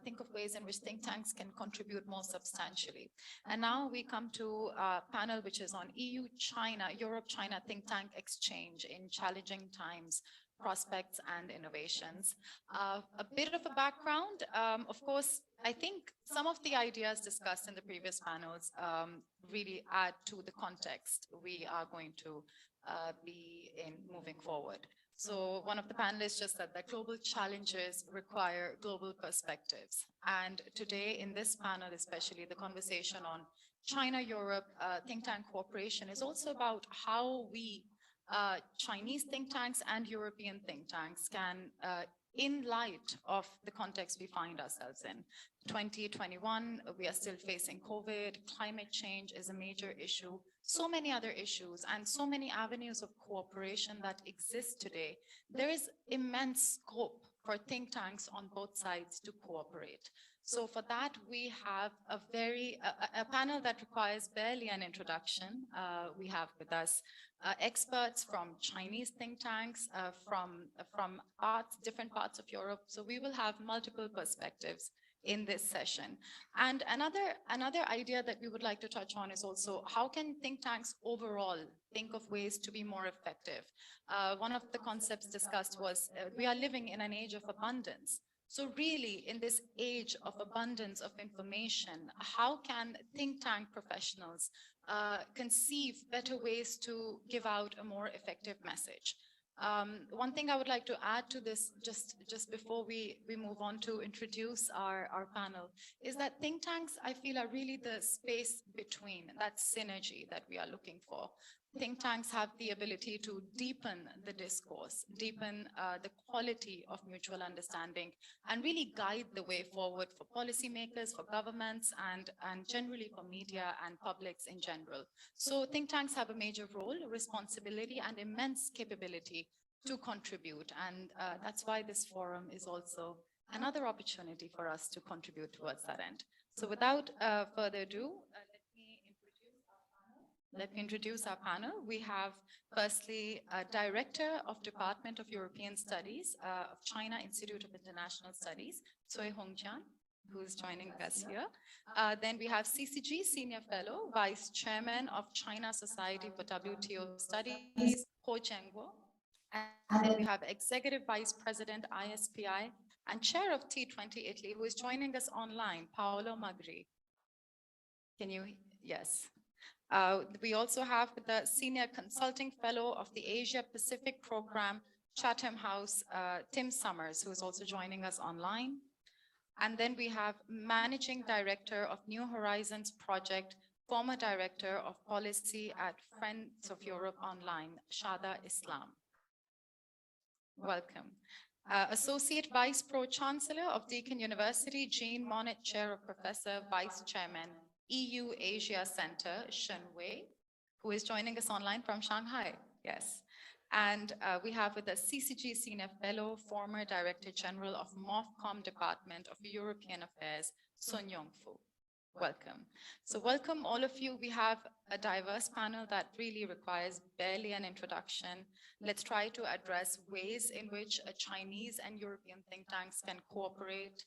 think of ways in which think tanks can contribute more substantially. And now we come to a panel which is on EU-China, Europe-China think tank exchange in challenging times, prospects and innovations. A bit of a background, of course, I think some of the ideas discussed in the previous panels really add to the context we are going to be in moving forward. So one of the panelists just said that global challenges require global perspectives. And today in this panel, especially the conversation on China-Europe think tank cooperation is also about how we Chinese think tanks and European think tanks can, in light of the context we find ourselves in. 2021, we are still facing COVID, climate change is a major issue, so many other issues and so many avenues of cooperation that exist today. There is immense scope for think tanks on both sides to cooperate. So for that, we have a panel that requires barely an introduction. We have with us experts from Chinese think tanks, from different parts of Europe. So we will have multiple perspectives in this session. And another idea that we would like to touch on is also how can think tanks overall think of ways to be more effective? One of the concepts discussed was we are living in an age of abundance. So really, in this age of abundance of information, how can think tank professionals conceive better ways to give out a more effective message? One thing I would like to add to this, just before we move on to introduce our panel, is that think tanks, I feel, are really the space between, that synergy that we are looking for. Think tanks have the ability to deepen the discourse, deepen the quality of mutual understanding, and really guide the way forward for policymakers, for governments, and generally for media and publics in general. So think tanks have a major role, responsibility, and immense capability to contribute. And that's why this forum is also another opportunity for us to contribute towards that end. So without further ado, let me introduce our panel. We have, firstly, Director of Department of European Studies of China Institute of International Studies, Cui Hongjian, who is joining us here. Then we have CCG Senior Fellow, Vice Chairman of China Society for WTO Studies, Ho Chengguo. And then we have Executive Vice President, ISPI, and Chair of T20 Italy, who is joining us online, Paolo Magri. Can you, yes. We also have the Senior Consulting Fellow of the Asia Pacific Program, Chatham House, Tim Summers, who is also joining us online. And then we have Managing Director of New Horizons Project, former Director of Policy at Friends of Europe Online, Shada Islam. Welcome. Associate Vice Pro-Chancellor of Deakin University, Jean Monnet, Chair of Professor, Vice Chairman, EU Asia Center, Shen Wei, who is joining us online from Shanghai. Yes. And we have with us CCG Senior Fellow, former Director General of MOFCOM Department of European Affairs, Sun Yongfu. Welcome. So welcome all of you. We have a diverse panel that really requires barely an introduction. Let's try to address ways in which Chinese and European think tanks can cooperate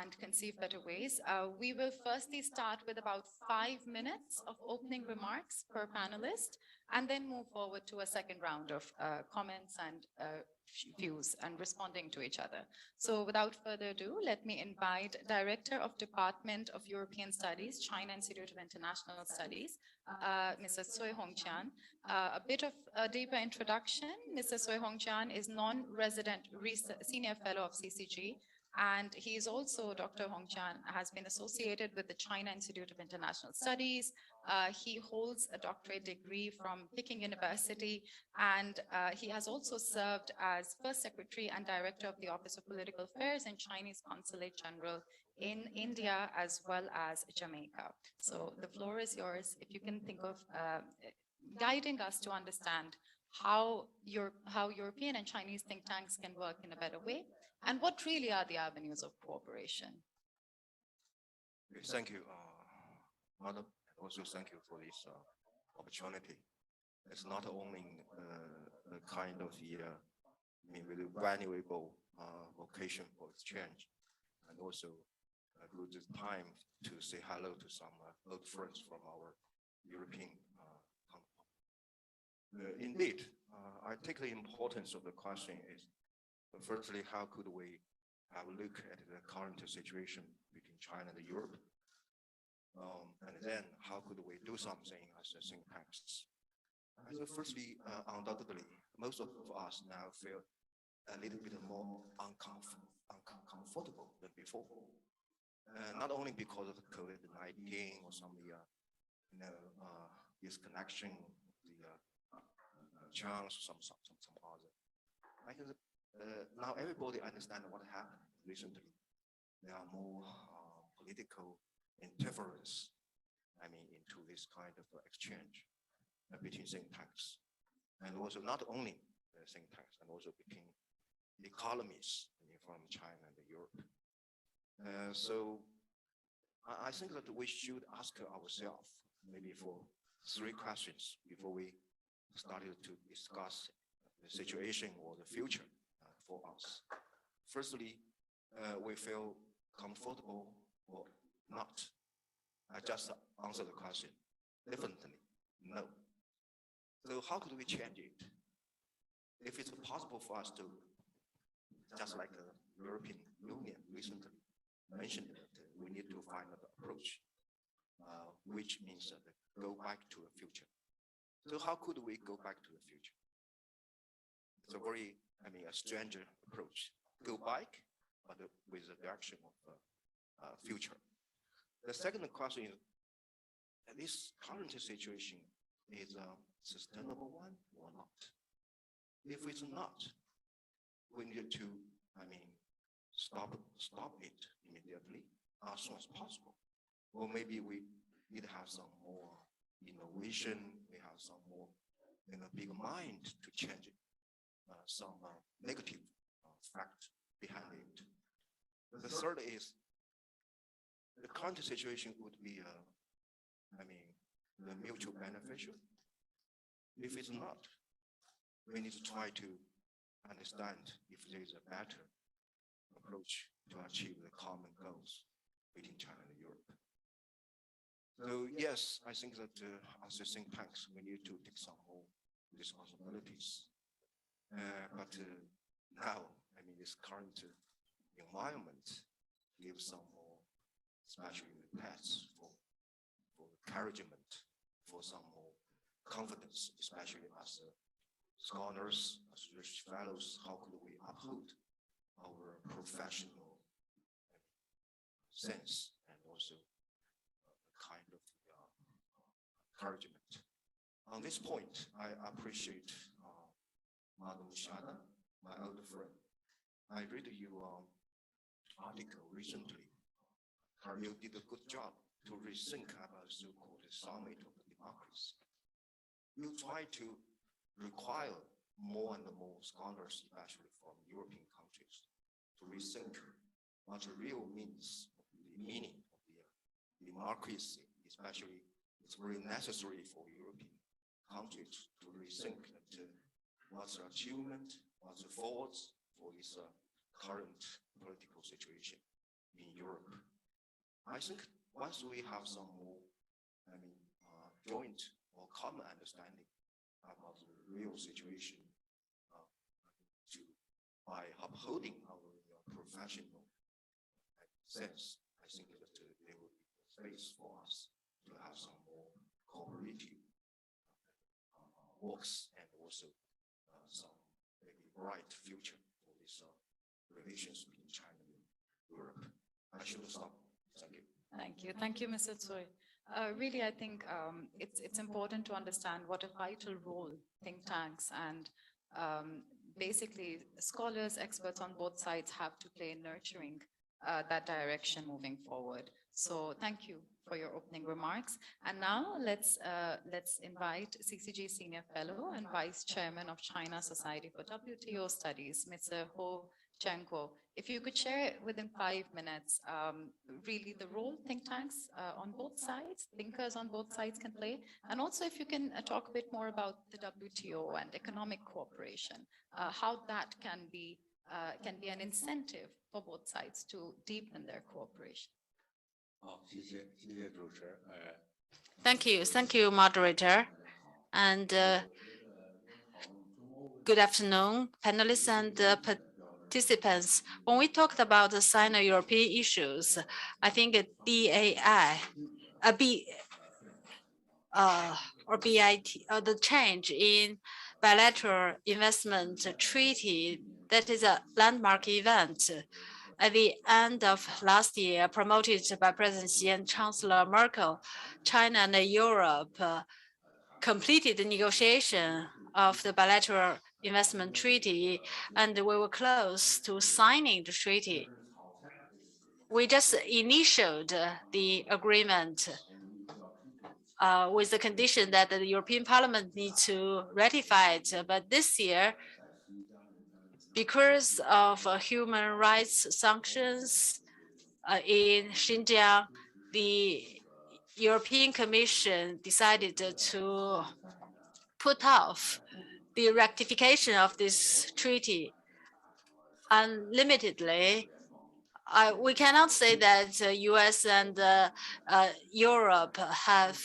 and conceive better ways. We will firstly start with about 5 minutes of opening remarks per panelist, and then move forward to a second round of comments and views and responding to each other. So without further ado, let me invite Director of Department of European Studies, China Institute of International Studies, Mrs. Cui Hongjian. A bit of a deeper introduction. Mrs. Cui Hongjian is non-resident senior fellow of CCG, and he is also, Dr. Hongjian has been associated with the China Institute of International Studies. He holds a doctorate degree from Peking University, and he has also served as First Secretary and Director of the Office of Political Affairs in Chinese Consulate General in India, as well as Jamaica. So the floor is yours. If you can think of guiding us to understand how European and Chinese think tanks can work in a better way, and what really are the avenues of cooperation? Thank you, Madam. Also, thank you for this opportunity. It's not only a kind of really valuable occasion for exchange, and also good time to say hello to some old friends from our European counterpart. Indeed, I take the importance of the question is, firstly, how could we have a look at the current situation between China and Europe? And then how could we do something as a think tanks? So firstly, undoubtedly, most of us now feel a little bit more uncomfortable than before. Not only because of COVID-19 or some disconnection, the chance, some other. I think now everybody understands what happened recently. There are more political interference, into this kind of exchange between think tanks, and also not only think tanks, and also between economies from China and Europe. So I think that we should ask ourselves maybe for 3 questions before we started to discuss the situation or the future for us. Firstly, we feel comfortable or not. I just answered the question. Definitely, no. So how could we change it? If it's possible for us to, just like the European Union recently mentioned, that we need to find an approach, which means go back to the future. So how could we go back to the future? It's a very, a stranger approach. Go back, but with the direction of future. The second question is, this current situation is a sustainable one or not? If it's not, we need to, stop it immediately as soon as possible. Or maybe we need to have some more innovation, we have some more big mind to change it, some negative fact behind it. The third is, the current situation would be, the mutual beneficial. If it's not, we need to try to understand if there is a better approach to achieve the common goals between China and Europe. So yes, I think that as a think tanks, we need to take some more responsibilities. But now, this current environment gives some more, especially the tests for encouragement, for some more confidence, especially as scholars, as research fellows. How could we uphold our professional sense and also kind of encouragement? On this point, I appreciate Madam Shada, my old friend. I read your article recently. You did a good job to rethink about the so-called summit of democracy. You try to require more and more scholars, especially from European countries, to rethink what the real means, the meaning of the democracy, especially it's very necessary for European countries to rethink that what's the achievement, what's the faults for this current political situation in Europe. I think once we have some more, joint or common understanding about the real situation, by upholding our professional sense, I think that there will be space for us to have some more cooperative works and also some maybe bright future for these relations between China and Europe. I should stop. Thank you. Thank you. Thank you, Mr. Tsui. Really, I think it's important to understand what a vital role think tanks and basically scholars, experts on both sides have to play in nurturing that direction moving forward. So thank you for your opening remarks. And now let's invite CCG Senior Fellow and Vice Chairman of China Society for WTO Studies, Mr. Ho Cheng-kuo. If you could share within 5 minutes, really the role think tanks on both sides, thinkers on both sides can play, and also if you can talk a bit more about the WTO and economic cooperation, how that can be an incentive for both sides to deepen their cooperation. Thank you, moderator, and good afternoon, panelists and participants. When we talked about the Sino-European issues, I think BAI, or BIT, the change in bilateral investment treaty, that is a landmark event. At the end of last year, promoted by President Xi and Chancellor Merkel, China and Europe completed the negotiation of the bilateral investment treaty, and we were close to signing the treaty. We just initiated the agreement with the condition that the European Parliament needs to ratify it. But this year, because of human rights sanctions in Xinjiang, the European Commission decided to put off the ratification of this treaty unlimitedly. We cannot say that US and Europe have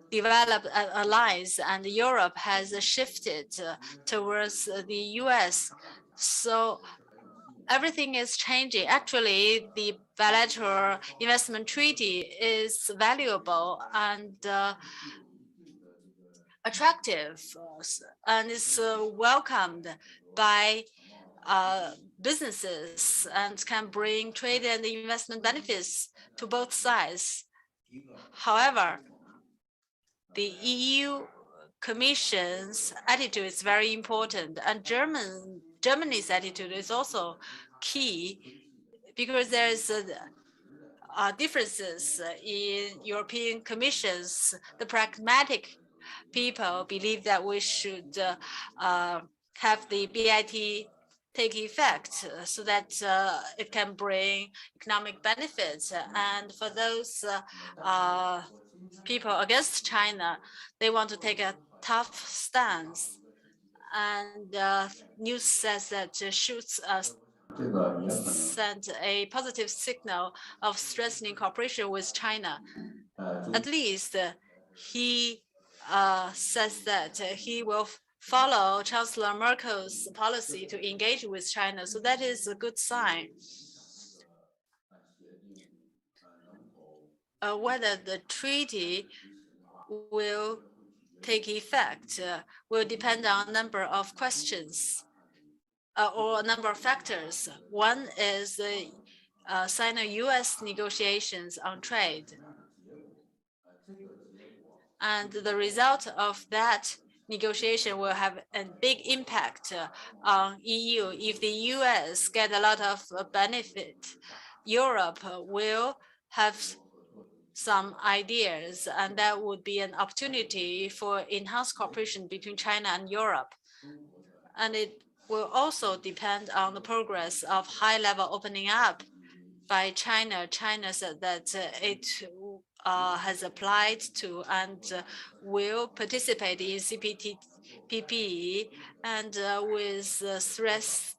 developed an alliance and Europe has shifted towards the US. So everything is changing. Actually, the bilateral investment treaty is valuable and attractive and is welcomed by businesses and can bring trade and investment benefits to both sides. However, the EU Commission's attitude is very important, and Germany's attitude is also key because there is differences in European Commissions. The pragmatic people believe that we should have the BIT take effect so that it can bring economic benefits. And for those people against China, they want to take a tough stance. And news says that Schultz sent a positive signal of strengthening cooperation with China. At least he says that he will follow Chancellor Merkel's policy to engage with China. So that is a good sign. Whether the treaty will take effect will depend on a number of questions or a number of factors. One is the Sino-US negotiations on trade. And the result of that negotiation will have a big impact on EU. If the US get a lot of benefit, Europe will have some ideas, and that would be an opportunity for enhanced cooperation between China and Europe. And it will also depend on the progress of high-level opening up by China. China said that it has applied to and will participate in CPTPP, and with stress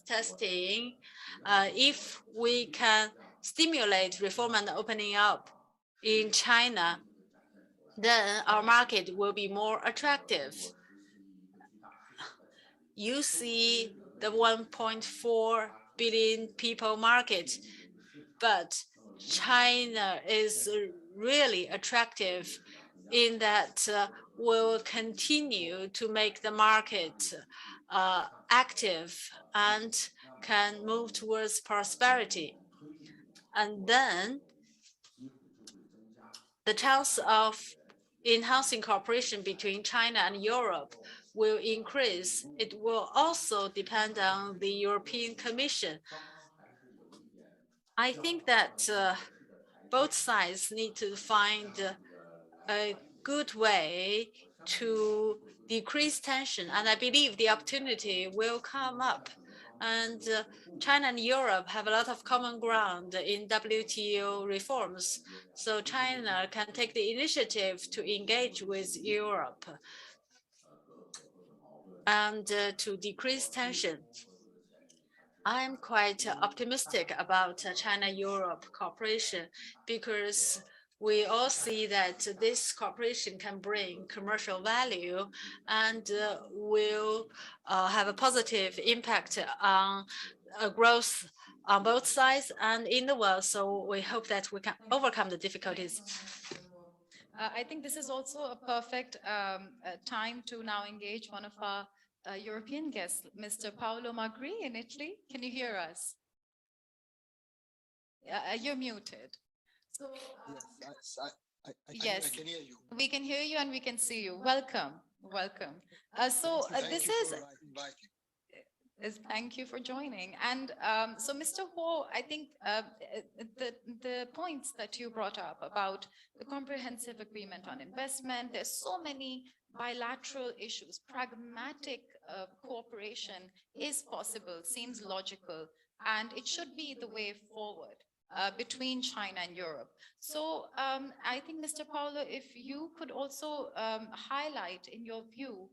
testing, if we can stimulate reform and opening up in China, then our market will be more attractive. You see the 1.4 billion people market, but China is really attractive in that will continue to make the market active and can move towards prosperity. And then the chance of enhancing cooperation between China and Europe will increase. It will also depend on the European Commission. I think that both sides need to find a good way to decrease tension, and I believe the opportunity will come up. And China and Europe have a lot of common ground in WTO reforms. So China can take the initiative to engage with Europe and to decrease tension. I'm quite optimistic about China-Europe cooperation because we all see that this cooperation can bring commercial value and will have a positive impact on growth on both sides and in the world. So we hope that we can overcome the difficulties. I think this is also a perfect time to now engage one of our European guests, Mr. Paolo Magri in Italy. Can you hear us? You're muted. So, yes, I can hear you. we can hear you and we can see you. Welcome, welcome. This is Inviting. thank you for joining. And so, Mr. Ho, I think the points that you brought up about the comprehensive agreement on investment, there's so many bilateral issues. Pragmatic cooperation is possible, seems logical, and it should be the way forward between China and Europe. So I think, Mr. Paolo, if you could also highlight in your view,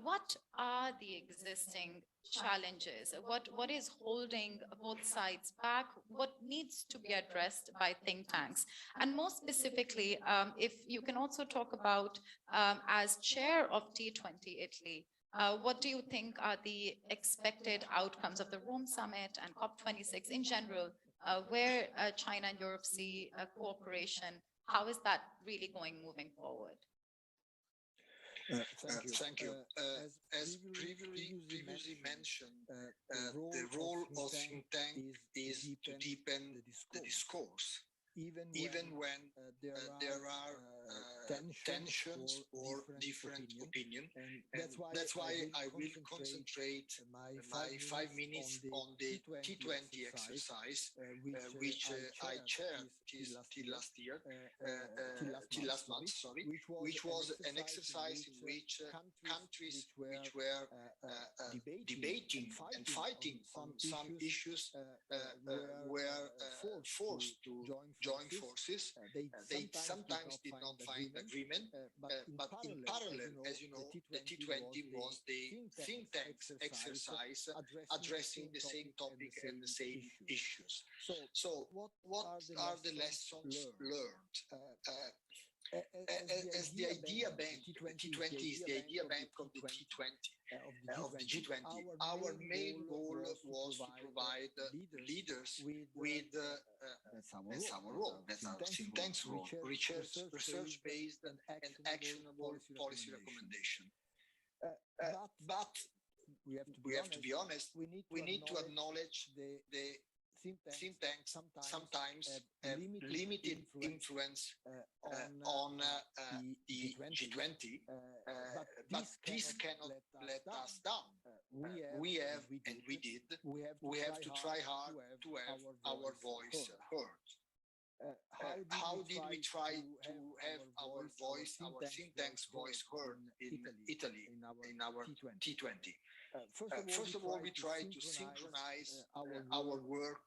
what are the existing challenges? What is holding both sides back? What needs to be addressed by think tanks? And more specifically, if you can also talk about, as chair of T20 Italy, what do you think are the expected outcomes of the Rome Summit and COP26 in general, where China and Europe see cooperation? How is that really going moving forward? Thank you. As previously mentioned, the role of think tank is to deepen the discourse, even when there are tensions or different opinion. And that's why I will concentrate my 5 minutes on the T20 exercise, which I chaired till last year, till last month, sorry, which was an exercise in which countries which were debating and fighting on some issues were forced to join forces. They sometimes did not find agreement, but in parallel, as you know, the T20 was the think tanks exercise addressing the same topic and the same issues. So what are the lessons learned? As the idea bank, the T20 is the idea bank of the T20, of the G20. Our main goal was to provide leaders with that's our role, that's our think tank's role, research-based and actionable policy recommendation. But we have to be honest, we need to acknowledge the think tanks sometimes have limited influence on the G20, but this cannot let us down. We have, and we did, we have to try hard to have our voice heard. How did we try to have our voice, our think tank's voice heard in Italy, in our T20? First of all, we try to synchronize our work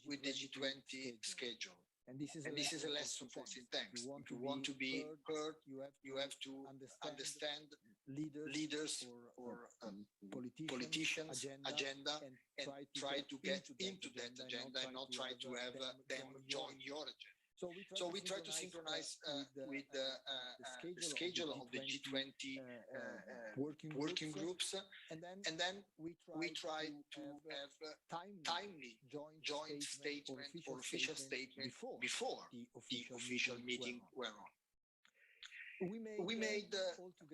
with the G20 schedule. And this is a lesson for think tanks. If you want to be heard, you have to understand leaders or politicians' agenda and try to get into that agenda and not try to have them join your agenda. So we try to synchronize with the schedule of the G20 working groups, and then we try to have timely joint statement or official statement before the official meeting were on. We made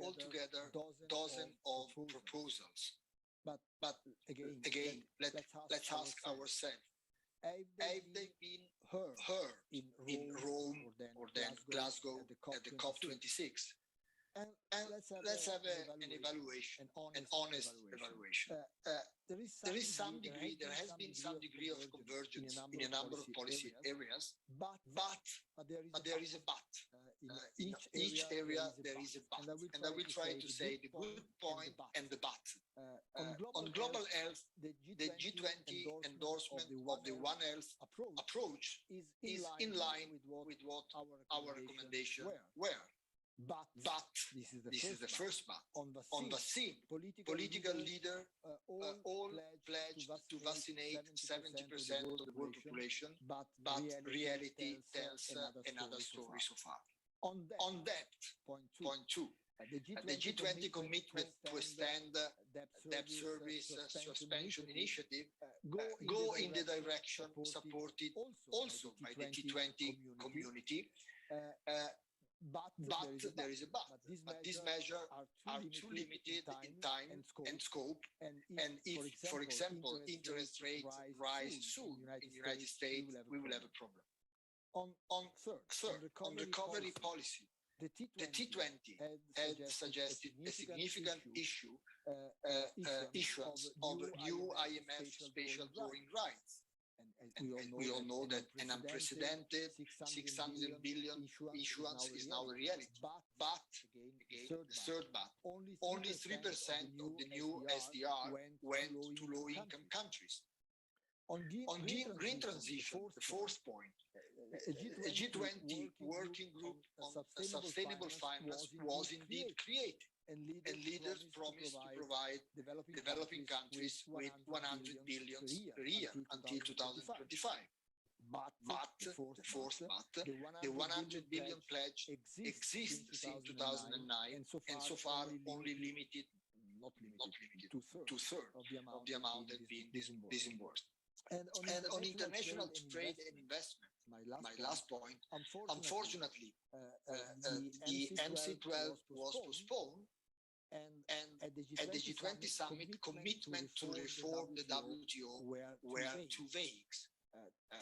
altogether dozens of proposals, but again, let's ask ourselves, have they been heard in Rome or then Glasgow at the COP26? And let's have an evaluation, an honest evaluation. There is some degree, there has been some degree of convergence in a number of policy areas, but there is a but. In each area there is a but, and I will try to say the good point and the but. On global health, the G20 endorsement of the One Health approach is in line with what our recommendations were. But this is the first but. On vaccine, political leaders all pledged to vaccinate 70% of the world population, but reality tells another story so far. On debt, point two, the G20 commitment to extend debt service suspension initiative go in the direction supported also by the G20 community. But there is a but. But these measures are too limited in time and scope. And if, for example, interest rates rise soon in the United States, we will have a problem. Third, on recovery policy, the T20 had suggested a significant issuance of new IMF special drawing rights. And we all know that an unprecedented 600 billion issuance is now a reality. But, again, the third but, only 3% of the new SDR went to low-income countries. On green transition, the fourth point, a G20 working group on sustainable finance was indeed created, and leaders promised to provide developing countries with 100 billion per year until 2025. But the fourth but, the 100 billion pledge exists since 2009, and so far only limited, not limited, two-thirds of the amount that been disbursed. And on international trade and investment, my last point, unfortunately, the MC12 was postponed, and at the G20 summit, commitment to reform the WTO were too vague.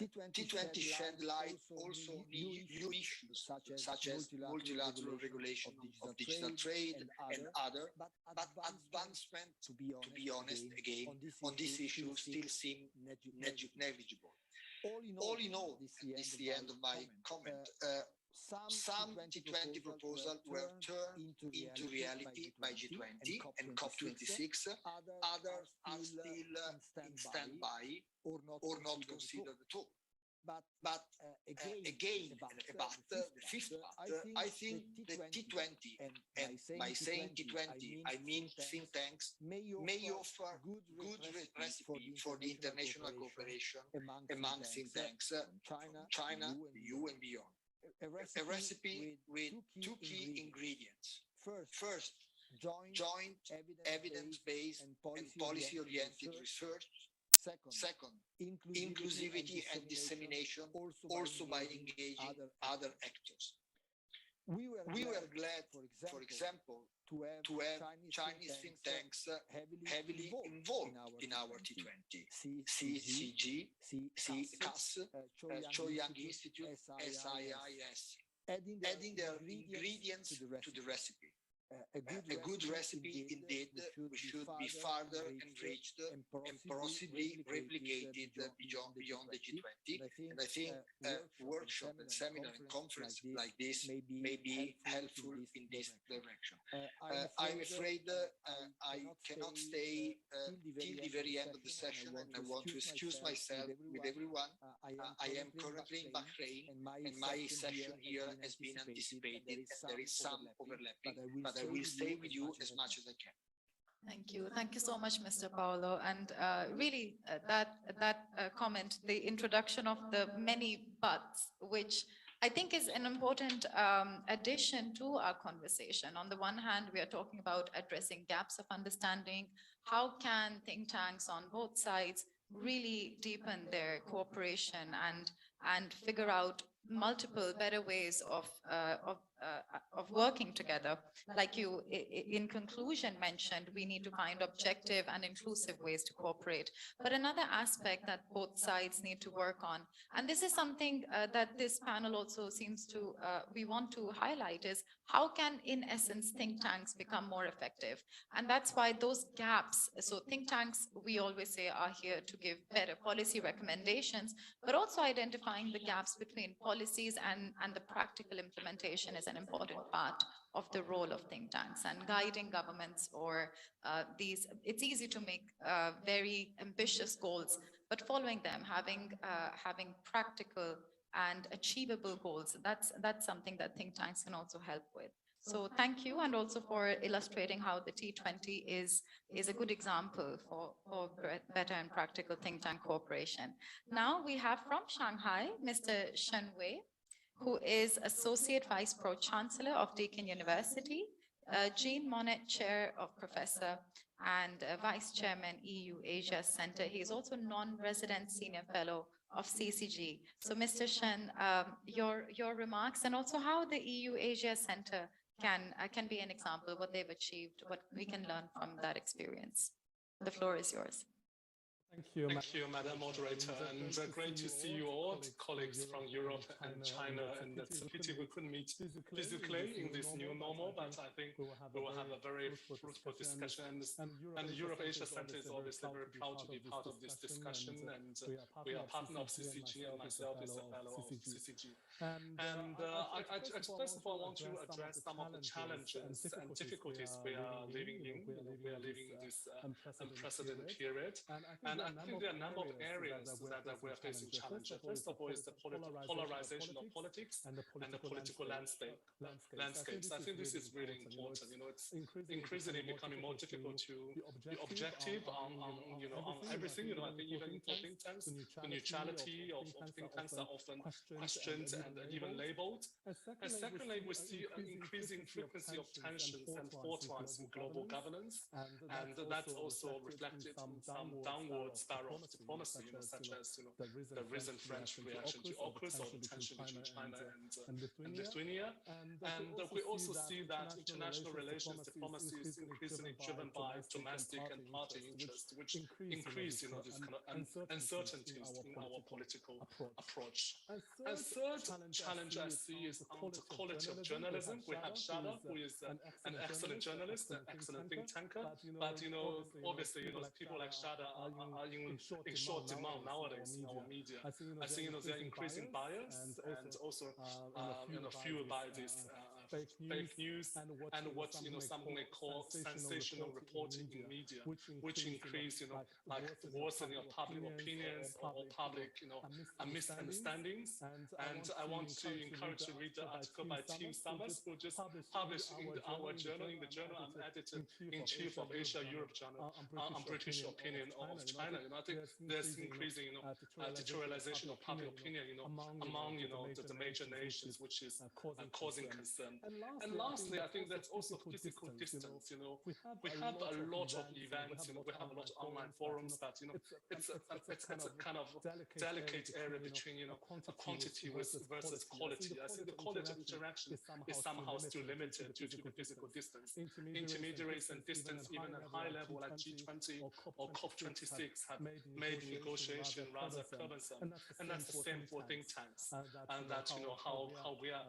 T20 shed light also on new issues such as multilateral regulation of digital trade and other, but advancement, to be honest, again, on this issue still seem negligible. All in all, and this is the end of my comment, some G20 proposals were turned into reality by G20 and COP26. Others are still in standby or not considered at all. But again, about the fifth part, I think the T20, and by saying T20, I mean think tanks, may offer good recipe for the international cooperation among think tanks from China, EU, and beyond. A recipe with two key ingredients. First, joint evidence-based and policy-oriented research. Second, inclusivity and dissemination, also by engaging other actors. We were glad, for example, to have Chinese think tanks heavily involved in our T20. CCG, CAS, Choyang Institute, SIIS, adding their ingredients to the recipe. A good recipe indeed, we should be further enriched and possibly replicated beyond the G20. And I think workshop and seminar and conference like this may be helpful in this direction. I'm afraid I cannot stay till the very end of the session, and I want to excuse myself with everyone. I am currently in Bahrain, and my session here has been anticipated, and there is some overlapping, but I will stay with you as much as I can. Thank you. Thank you so much, Mr. Paolo. And really, that comment, the introduction of the many buts, which I think is an important addition to our conversation. On the one hand, we are talking about addressing gaps of understanding. How can think tanks on both sides really deepen their cooperation and figure out multiple better ways of working together? Like you, in conclusion, mentioned, we need to find objective and inclusive ways to cooperate. But another aspect that both sides need to work on, and this is something that this panel also seems to, we want to highlight, is how can, in essence, think tanks become more effective? And that's why those gaps, so think tanks, we always say, are here to give better policy recommendations, but also identifying the gaps between policies and the practical implementation is an important part of the role of think tanks, and guiding governments or these. It's easy to make very ambitious goals, but following them, having practical and achievable goals, that's something that think tanks can also help with. So thank you, and also for illustrating how the T20 is a good example for better and practical think tank cooperation. Now we have from Shanghai, Mr. Shen Wei, who is Associate Vice Pro Chancellor of Deakin University, Jean Monnet Chair of Professor and Vice Chairman EU Asia Center. He is also non-resident Senior Fellow of CCG. So Mr. Shen, your remarks and also how the EU Asia Center can be an example, what they've achieved, what we can learn from that experience. The floor is yours. Thank you, Madam Moderator, and great to see you all, colleagues from Europe and China. And it's a pity we couldn't meet physically in this new normal, but I think we will have a very fruitful discussion. And the Europe-Asia Center is obviously very proud to be part of this discussion, and we are partner of CCG, and myself is a fellow of CCG. And I first of all want to address some of the challenges and difficulties we are living in. We are living in this unprecedented period. And I think there are a number of areas that we are facing challenges. First of all is the polarization of politics and the political landscapes. I think this is really important. It's increasingly becoming more difficult to be objective on everything. I think even for think tanks, the neutrality of think tanks are often questioned and even labeled. And secondly, we see an increasing frequency of tensions and fault lines in global governance, and that's also reflected in some downward spiral of diplomacy, such as the recent French reaction to AUKUS or the tension between China and Lithuania. And we also see that international relations diplomacy is increasingly driven by domestic and party interests, which increase these kind of uncertainties in our political approach. And third challenge I see is on the quality of journalism. We have Shada, who is an excellent journalist, an excellent think tanker, but obviously people like Shada are in short demand nowadays in our media. I think they're increasing bias and also fueled by this fake news and what some may call sensational reporting in media, which increase like worsening of public opinions or public misunderstandings. And I want to encourage to read the article by Tim Summers, who just published in our journal. In the journal, I'm editor-in-chief of Asia-Europe Journal on British opinion of China. I think there's increasing deterioration of public opinion among the major nations, which is causing concern. And lastly, I think that's also physical distance. We have a lot of events. We have a lot of online forums, but it's a kind of delicate area between quantity versus quality. I think the quality of interaction is somehow still limited due to the physical distance. Intermediaries and distance, even at high level like G20 or COP26, have made negotiation rather cumbersome. And that's the same for think tanks. And that how we are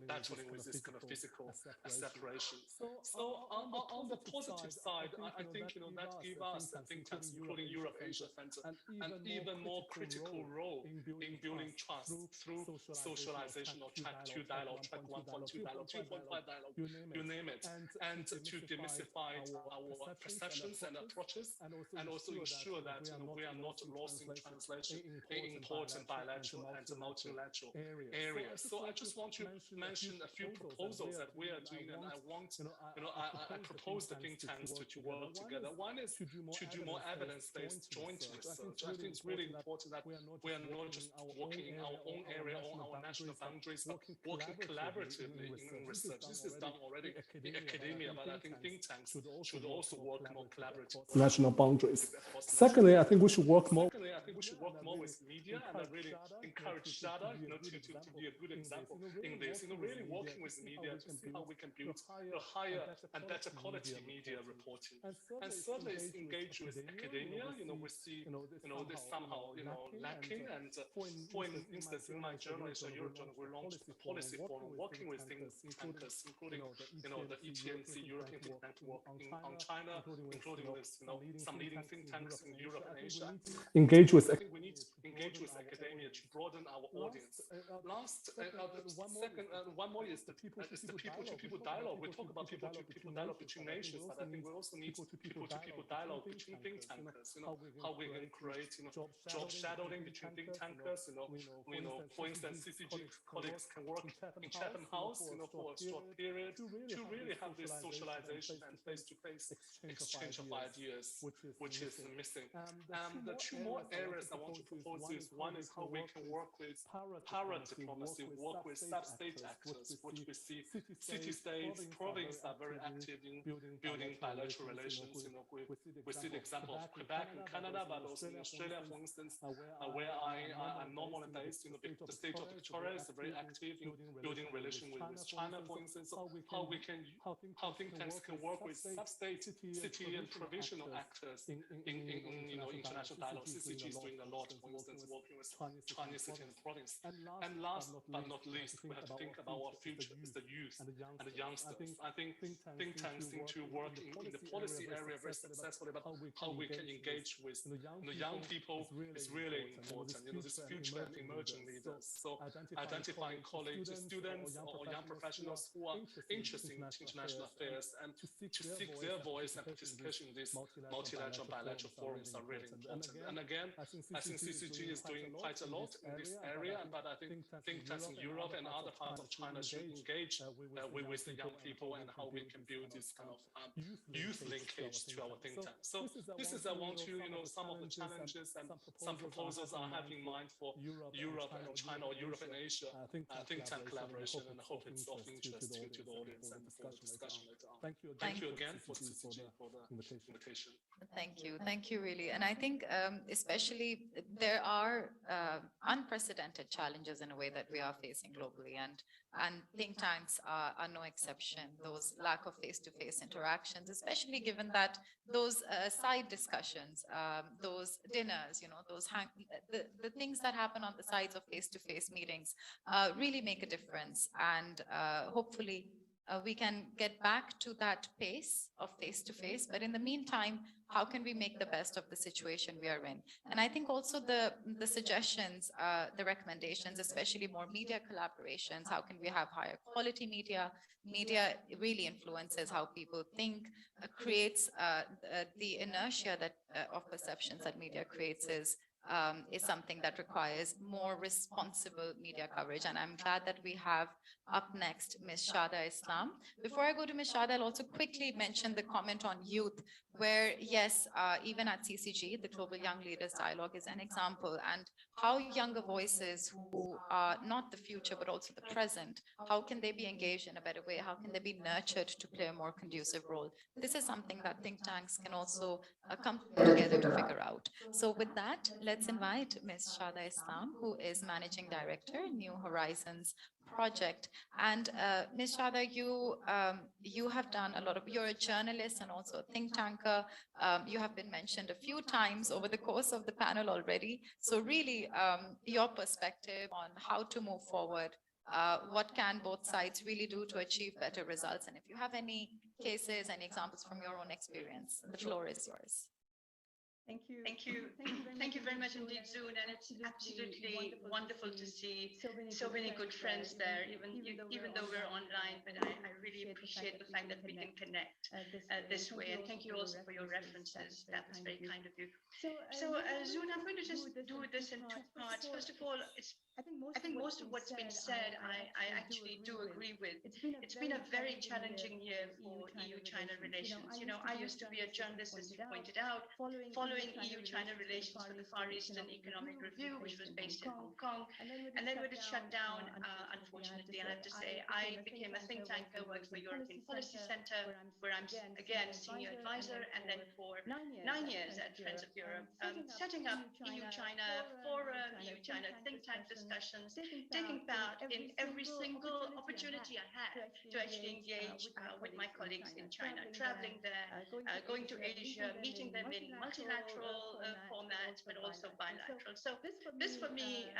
battling with this kind of physical separation. So on the positive side, I think that gives us think tanks, including Europe Asia Center, an even more critical role in building trust through socialization or track 2 dialogue, track 1.2 dialogue, 2.5 dialogue, you name it, and to demystify our perceptions and approaches, and also ensure that we are not lost in translation in important bilateral and multilateral areas. So I just want to mention a few proposals that we are doing, and I propose the think tanks to work together. One is to do more evidence-based joint research. I think it's really important that we are not just working in our own area, on our national boundaries, but working collaboratively in research. This is done already in academia, but I think think tanks should also work more collaboratively. National boundaries. Secondly, I think we should work more with media, and I really encourage Shada to be a good example in this. Really working with media to see how we can build a higher and better quality media reporting. And thirdly is engage with academia. We see this somehow lacking. And for instance, in my journal, Asia-Europe Journal, we launched a policy forum working with think tankers, including the ETNC European Think Tank work on China, including with some leading think tanks in Europe and Asia. I think we need to engage with academia to broaden our audience. Second, one more is the people-to-people dialogue. We talk about people-to-people dialogue between nations, but I think we also need people-to-people dialogue between think tankers. How we can create job shadowing between think tankers. for instance, CCG colleagues can work in Chatham House, for a short period to really have this socialization and face-to-face exchange of ideas, which is missing. The two more areas I want to propose is one is how we can work with para-diplomacy, work with sub-state actors, which we see city-states, provinces are very active in building bilateral relations. We see the example of Quebec in Canada, but also in Australia, for instance, where I'm normally based. The state of Victoria is very active in building relations with China, for instance. So how think tanks can work with sub-state, city, and provincial actors in international dialogue. CCG is doing a lot, for instance, working with Chinese city and province. And last but not least, we have to think about our future is the youth and the youngsters. I think think tanks seem to work in the policy area very successfully, but how we can engage with young people is really important. This future and emerging leaders. So identifying colleagues, students, or young professionals who are interested in international affairs and to seek their voice and participation in these multilateral, bilateral forums are really important. And again, I think CCG is doing quite a lot in this area, but I think think tanks in Europe and other parts of China should engage with the young people and how we can build this kind of youth linkage to our think tank. So this is I want to, some of the challenges and some proposals I have in mind for Europe and China or Europe and Asia think tank collaboration, and I hope it's of interest to the audience and for the discussion later on. Thank you again for CCG for the invitation. Thank you really. And I think especially there are unprecedented challenges in a way that we are facing globally, and think tanks are no exception. Those lack of face-to-face interactions, especially given that those side discussions, those dinners, the things that happen on the sides of face-to-face meetings really make a difference. And hopefully we can get back to that pace of face-to-face, but in the meantime, how can we make the best of the situation we are in? And I think also the suggestions, the recommendations, especially more media collaborations, how can we have higher quality media? Media really influences how people think, creates the inertia that of perceptions that media creates is something that requires more responsible media coverage. And I'm glad that we have up next Ms. Shada Islam. Before I go to Ms. Shada, I'll also quickly mention the comment on youth, where yes, even at CCG, the Global Young Leaders Dialogue is an example, and how younger voices who are not the future, but also the present, how can they be engaged in a better way? How can they be nurtured to play a more conducive role? This is something that think tanks can also come together to figure out. So with that, let's invite Ms. Shada Islam, who is Managing Director, New Horizons project. And Ms. Shada, you have done a lot of, you're a journalist and also a think tanker. You have been mentioned a few times over the course of the panel already. So really your perspective on how to move forward, what can both sides really do to achieve better results? And if you have any cases, any examples from your own experience, the floor is yours. Thank you. Thank you very much indeed, Zoon, and it's absolutely wonderful to see so many good friends there, even though we're online, but I really appreciate the fact that we can connect this way, and thank you also for your references. That was very kind of you. So Zoon, I'm going to just do this in two parts. First of all, I think most of what's been said, I actually do agree with. It's been a very challenging year for EU-China relations. I used to be a journalist, as you pointed out, following EU-China relations for the Far Eastern Economic Review, which was based in Hong Kong. And then when it shut down, unfortunately, I have to say, I became a think tanker, worked for European Policy Center, where I'm, again, senior advisor, and then for 9 years at Friends of Europe, setting up EU-China forum, EU-China think tank discussions, taking part in every single opportunity I had to actually engage with my colleagues in China, traveling there, going to Asia, meeting them in multilateral formats, but also bilateral. So this for me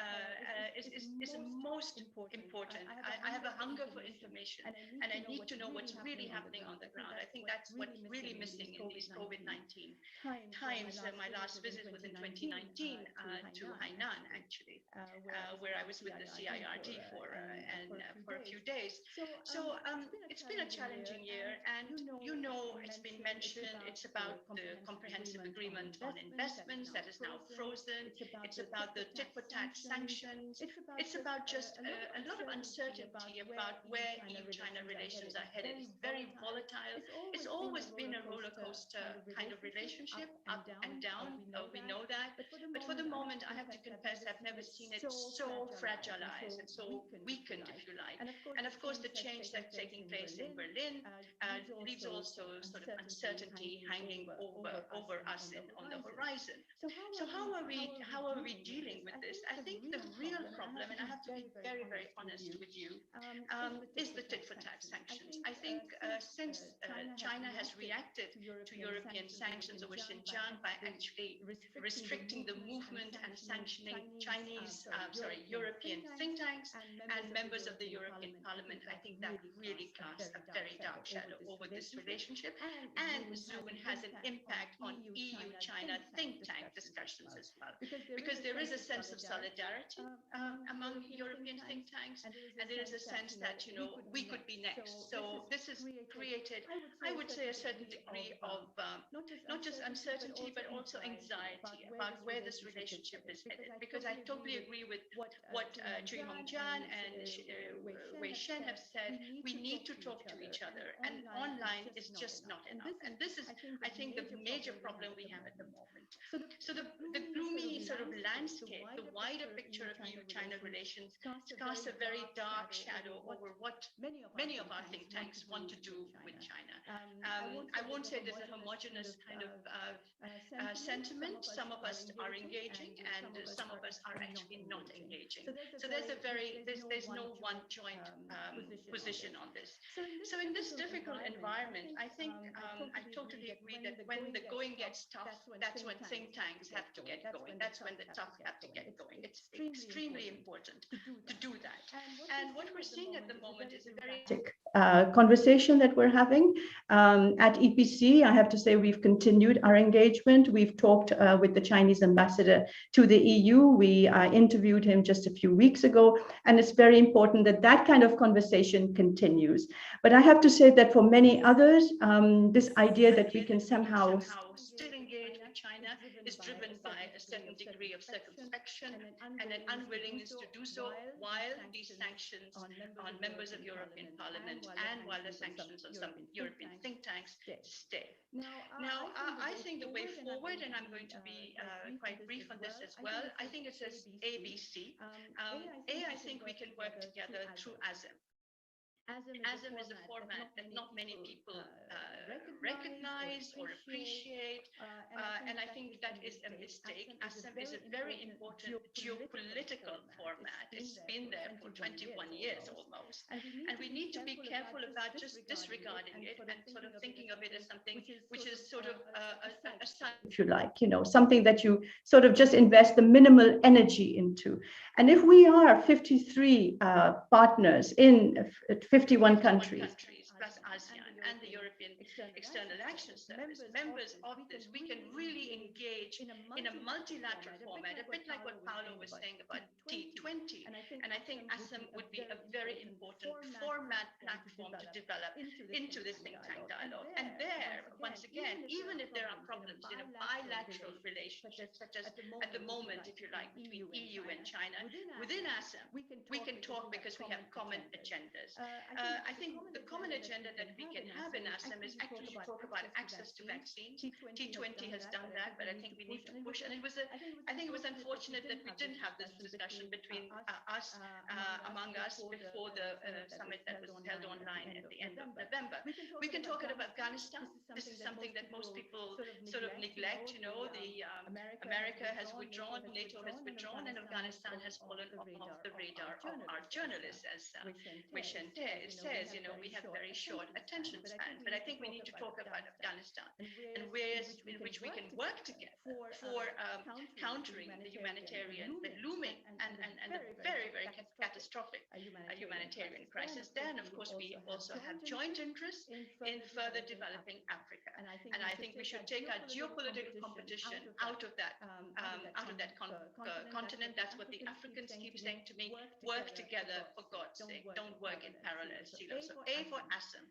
is the most important. I have a hunger for information, and I need to know what's really happening on the ground. I think that's what's really missing in these COVID-19 times. My last visit was in 2019 to Hainan, actually, where I was with the CIRD for a few days. So it's been a challenging year, and it's been mentioned. It's about the comprehensive agreement on investments that is now frozen. It's about the tit-for-tat sanctions. It's about just a lot of uncertainty about where EU-China relations are headed. It's very volatile. It's always been a roller coaster kind of relationship, up and down. We know that. But for the moment, I have to confess, I've never seen it so fragilized and so weakened, if you like. And of course, the change that's taking place in Berlin leaves also sort of uncertainty hanging over us on the horizon. So how are we dealing with this? I think the real problem, and I have to be very, very honest with you, is the tit-for-tat sanctions. I think since China has reacted to European sanctions over Xinjiang by actually restricting the movement and sanctioning European think tanks and members of the European Parliament, I think that really casts a very dark shadow over this relationship. And soon has an impact on EU-China think tank discussions as well, because there is a sense of solidarity among European think tanks, and there is a sense that, we could be next. So this has created, I would say, a certain degree of not just uncertainty, but also anxiety about where this relationship is headed. Because I totally agree with what Zhi Hongjian and Wei Shen have said. We need to talk to each other, and online is just not enough. And this is, I think, the major problem we have at the moment. So the gloomy sort of landscape, the wider picture of EU-China relations casts a very dark shadow over what many of our think tanks want to do with China. I won't say there's a homogeneous kind of sentiment. Some of us are engaging, and some of us are actually not engaging. So there's no one joint position on this. So in this difficult environment, I think I totally agree that when the going gets tough, that's when think tanks have to get going. That's when the tough have to get going. It's extremely important to do that. And what we're seeing at the moment is a very conversation that we're having at EPC. I have to say we've continued our engagement. We've talked with the Chinese ambassador to the EU. We interviewed him just a few weeks ago, and it's very important that that kind of conversation continues. But I have to say that for many others, this idea that we can somehow still engage with China is driven by a certain degree of circumspection and an unwillingness to do so while these sanctions on members of European Parliament and while the sanctions on some European think tanks stay. Now, I think the way forward, and I'm going to be quite brief on this as well, I think it says ABC. I think we can work together through ASEM. ASEM is a format that not many people recognize or appreciate, and I think that is a mistake. ASEM is a very important geopolitical format. It's been there for 21 years almost, and we need to be careful about just disregarding it and sort of thinking of it as something which is sort of a if you like, something that you sort of just invest the minimal energy into. And if we are 53 partners in 51 countries, plus ASEAN and the European External Action Service, members of this, we can really engage in a multilateral format, a bit like what Paolo was saying about T20. And I think ASEM would be a very important format platform to develop into this think tank dialogue. And there, once again, even if there are problems in a bilateral relationship, such as at the moment, if you like, between EU and China, within ASEM, we can talk because we have common agendas. I think the common agenda that we can have in ASEM is actually to talk about access to vaccines. T20 has done that, but I think we need to push. And I think it was unfortunate that we didn't have this discussion between among us before the summit that was held online at the end of November. We can talk about Afghanistan. This is something that most people sort of neglect. America has withdrawn, NATO has withdrawn, and Afghanistan has fallen off the radar of our journalists, as Wei Shen says. We have very short attention span, but I think we need to talk about Afghanistan and ways in which we can work together for countering the looming and the very, very catastrophic catastrophic humanitarian crisis there. And of course, we also have joint interests in further developing Africa. And I think we should take our geopolitical competition out of that continent. That's what the Africans keep saying to me: work together, for God's sake. Don't work in parallel silos. So A for ASEM,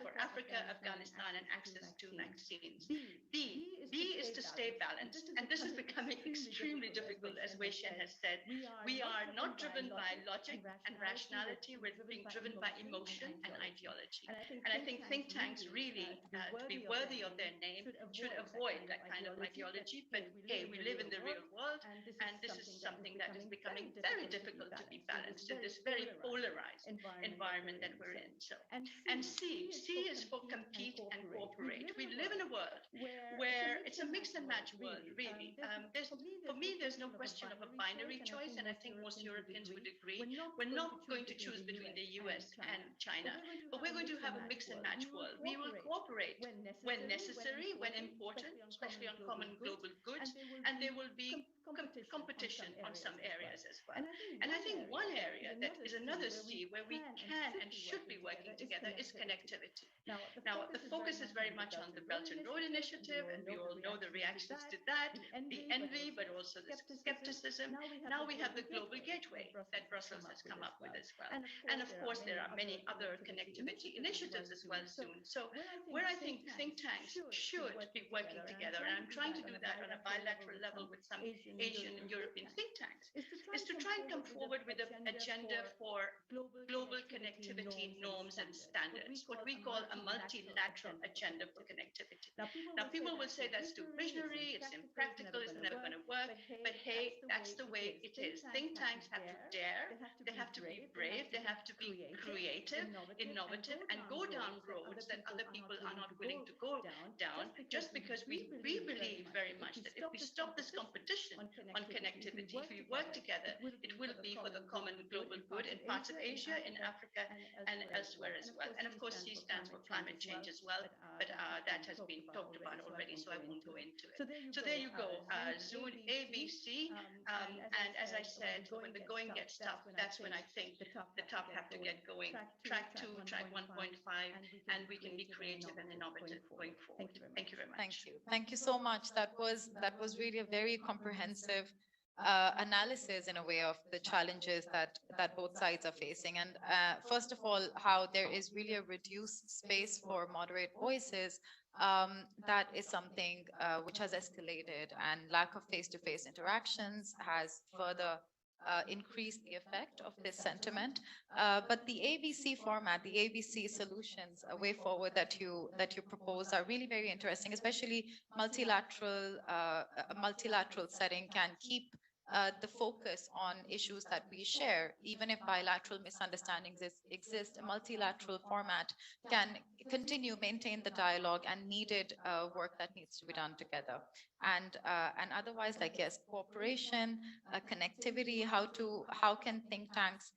for Africa, Afghanistan, and access to vaccines. B is to stay balanced. And this is becoming extremely difficult, as Wei Shen has said. We are not driven by logic and rationality. We're being driven by emotion and ideology. And I think think tanks really, to be worthy of their name, should avoid that kind of ideology. But hey, we live in the real world, and this is something that is becoming very difficult to be balanced in this very polarized environment that we're in. So, and C is for compete and cooperate. We live in a world where it's a mix and match world, really. For me, there's no question of a binary choice, and I think most Europeans would agree. We're not going to choose between the US and China, but we're going to have a mix and match world. We will cooperate when necessary, when important, especially on common global goods, and there will be competition on some areas as well. And I think one area that is another C where we can and should be working together is connectivity. Now, the focus is very much on the Belt and Road Initiative, and we all know the reactions to that, the envy, but also the skepticism. Now we have the global gateway that Brussels has come up with as well. And of course, there are many other connectivity initiatives as well soon. So where I think think tanks should be working together, and I'm trying to do that on a bilateral level with some Asian and European think tanks, is to try and come forward with an agenda for global connectivity norms and standards, what we call a multilateral agenda for connectivity. Now, people will say that's too visionary, it's impractical, it's never going to work, but hey, that's the way it is. Think tanks have to dare, they have to be brave, they have to be creative, innovative, and go down roads that other people are not willing to go down, just because we believe very much that if we stop this competition on connectivity, if we work together, it will be for the common global good in parts of Asia, in Africa, and elsewhere as well. And of course, C stands for climate change as well, but that has been talked about already, so I won't go into it. So there you go, Zone A, B, C, and as I said, when the going gets tough, that's when I think the tough have to get going. Track 2, track 1.5, and we can be creative and innovative going forward. Thank you very much. Thank you so much. That was really a very comprehensive analysis in a way of the challenges that both sides are facing. And first of all, how there is really a reduced space for moderate voices. That is something which has escalated, and lack of face-to-face interactions has further increase the effect of this sentiment. But the ABC format, the ABC solutions, a way forward that you propose are really very interesting, especially multilateral, a multilateral setting can keep the focus on issues that we share. Even if bilateral misunderstandings exist, a multilateral format can continue, maintain the dialogue and needed work that needs to be done together. And otherwise, like, yes, cooperation, connectivity, how can think tanks,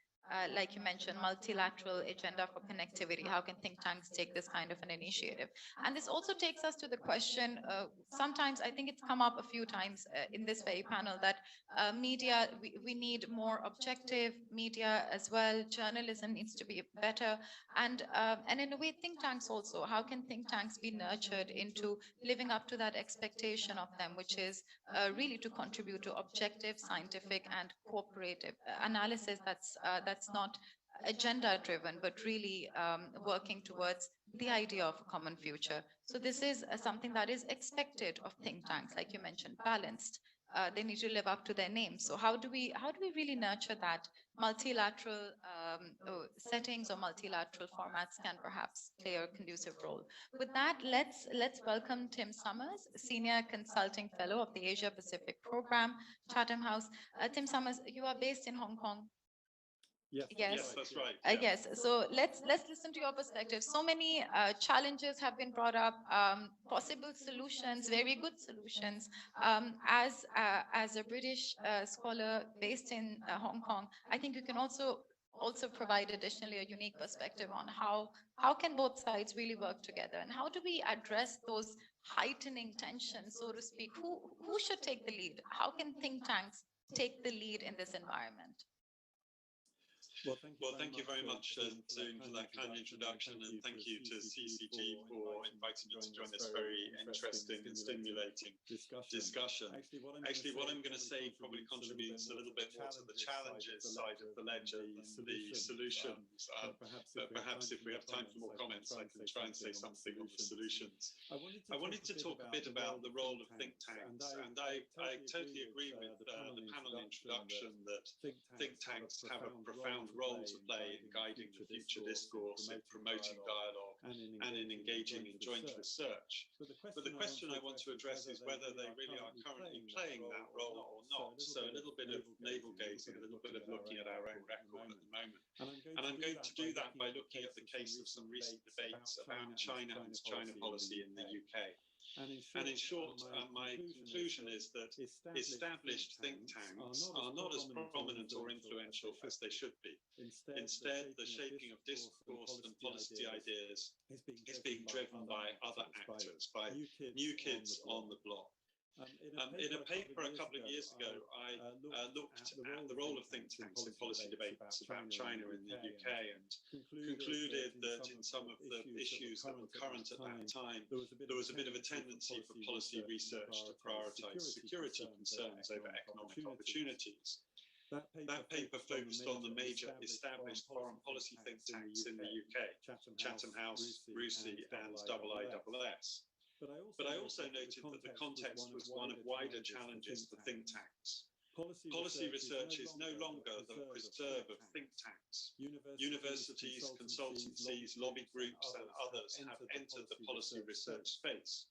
like you mentioned, multilateral agenda for connectivity, how can think tanks take this kind of an initiative? And this also takes us to the question, sometimes I think it's come up a few times in this very panel, that media, we need more objective media as well, journalism needs to be better, and in a way, think tanks also, how can think tanks be nurtured into living up to that expectation of them, which is really to contribute to objective, scientific, and cooperative analysis that's not agenda driven, but really working towards the idea of a common future. So this is something that is expected of think tanks, like you mentioned, balanced. They need to live up to their name. So how do we really nurture that? Multilateral settings or multilateral formats can perhaps play a conducive role. With that, let's welcome Tim Summers, Senior Consulting Fellow of the Asia Pacific Program, Chatham House. Tim Summers, you are based in Hong Kong. Yes, that's right. Yes. So let's listen to your perspective. So many challenges have been brought up, possible solutions, very good solutions. As a British scholar based in Hong Kong, I think you can also provide additionally a unique perspective on how can both sides really work together, and how do we address those heightening tensions, so to speak? Who should take the lead? How can think tanks take the lead in this environment? Well, thank you very much, Zoom, for that kind introduction, and thank you to CCG for inviting me to join this very interesting and stimulating discussion. Actually, what I'm going to say probably contributes a little bit more to the challenges side of the ledger than the solutions. But perhaps if we have time for more comments, I can try and say something on the solutions. I wanted to talk a bit about the role of think tanks, and I totally agree with the panel introduction that think tanks have a profound role to play in guiding the future discourse, in promoting dialogue, and in engaging in joint research. But the question I want to address is whether they really are currently playing that role or not. So a little bit of navel gazing, a little bit of looking at our own record at the moment. And I'm going to do that by looking at the case of some recent debates about China and China policy in the UK. And in short, my conclusion is that established think tanks are not as prominent or influential as they should be. Instead, the shaping of discourse and policy ideas is being driven by other actors, by new kids on the block. In a paper a couple of years ago, I looked at the role of think tanks in policy debates about China in the UK and concluded that in some of the issues that were current at that time, there was a bit of a tendency for policy research to prioritise security concerns over economic opportunities. That paper focused on the major established foreign policy think tanks in the UK, Chatham House, RUSI and IISS. But I also noted that the context was one of wider challenges for think tanks. Policy research is no longer the preserve of think tanks. Universities, consultancies, lobby groups and others have entered the policy research space,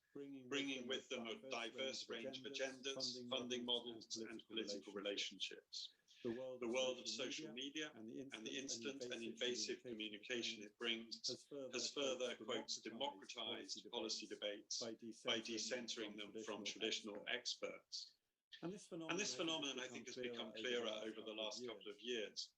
bringing with them a diverse range of agendas, funding models and political relationships. The world of social media and the instant and invasive communication it brings has further, quotes, democratized policy debates by decentering them from traditional experts. And this phenomenon, I think, has become clearer over the last couple of years.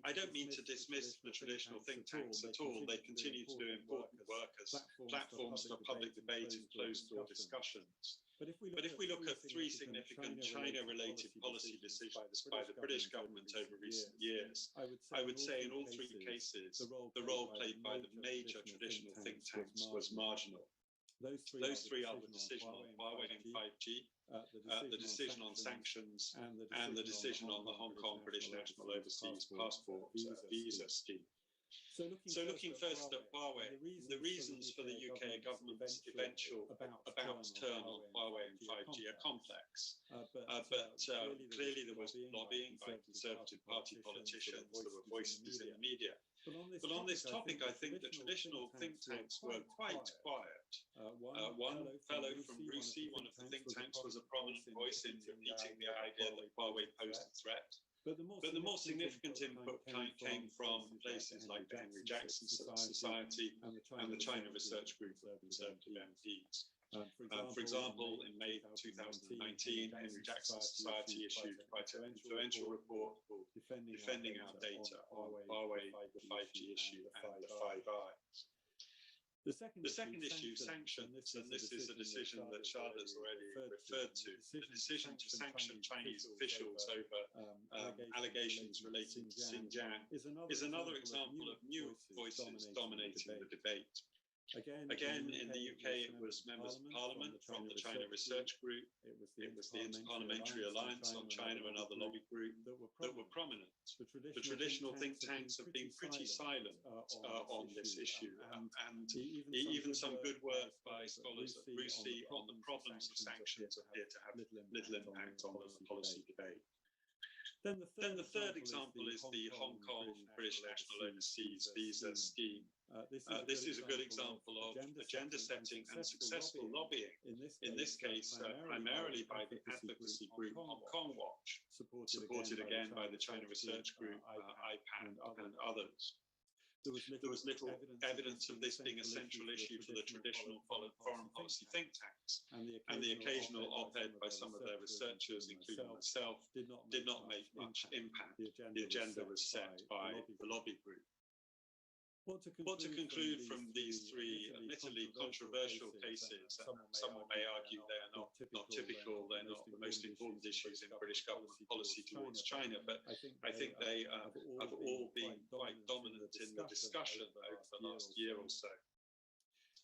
I don't mean to dismiss the traditional think tanks at all. They continue to do important work as platforms for public debate and closed-door discussions. But if we look at three significant China-related policy decisions by the British government over recent years, I would say in all three cases, the role played by the major traditional think tanks was marginal. Those three are the decision on Huawei and 5G, the decision on sanctions, and the decision on the Hong Kong British National Overseas Passport visa scheme. So looking first at Huawei, the reasons for the UK government's eventual about turn on Huawei and 5G are complex. But clearly there was lobbying by Conservative Party politicians, there were voices in the media. But on this topic, I think the traditional think tanks were quite quiet. One fellow from RUSI, one of the think tanks, was a prominent voice in repeating the idea that Huawei posed a threat. But the more significant input came from places like the Henry Jackson Society and the China Research Group of Conservative MPs. For example, in May 2019, Henry Jackson Society issued quite an influential report called Defending Our Data on Huawei, the 5G issue and the Five Eyes. The second issue, sanctions, and this is a decision that Shada has already referred to. The decision to sanction Chinese officials over allegations relating to Xinjiang is another example of new voices dominating the debate. Again, in the UK, it was members of parliament from the China Research Group. It was the Interparliamentary Alliance on China and other lobby groups that were prominent. The traditional think tanks have been pretty silent on this issue, and even some good work by scholars at RUSI on the problems of sanctions appear to have little impact on the policy debate. Then the third example is the Hong Kong British National Overseas visa scheme. This is a good example of agenda setting and successful lobbying, in this case primarily by the advocacy group Hong Kong Watch, supported again by the China Research Group, IPAN and others. There was little evidence of this being a central issue for the traditional foreign policy think tanks, and the occasional op-ed by some of their researchers, including myself, did not make much impact. The agenda was set by the lobby group. What to conclude from these three admittedly controversial cases, and someone may argue they are not typical, they're not the most important issues in British government policy towards China, but I think they have all been quite dominant in the discussion over the last year or so.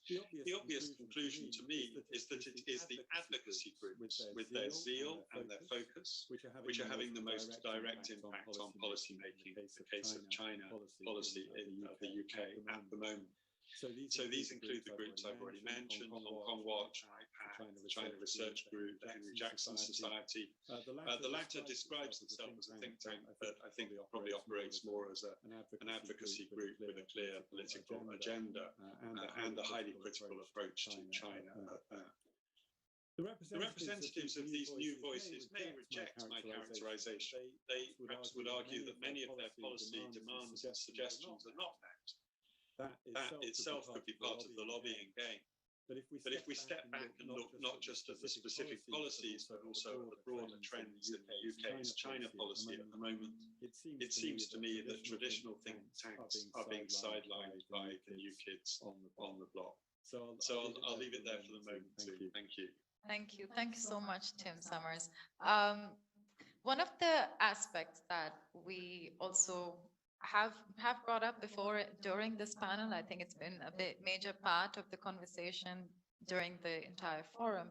The obvious conclusion to me is that it is the advocacy groups, with their zeal and their focus, which are having the most direct impact on policy making in the case of China policy in the UK at the moment. So these include the groups I've already mentioned: Hong Kong Watch, IPAC, the China Research Group, the Henry Jackson Society. The latter describes itself as a think tank, but I think probably operates more as an advocacy group with a clear political agenda and a highly critical approach to China at that. The representatives of these new voices may reject my characterization. They perhaps would argue that many of their policy demands and suggestions are not met. That itself could be part of the lobbying game. But if we step back and look not just at the specific policies, but also at the broader trends in the UK's China policy at the moment, it seems to me that traditional think tanks are being sidelined by the new kids on the block. So I'll leave it there for the moment too. Thank you. Thank you. Thank you so much, Tim Summers. One of the aspects that we also have brought up before during this panel, I think it's been a major part of the conversation during the entire forum.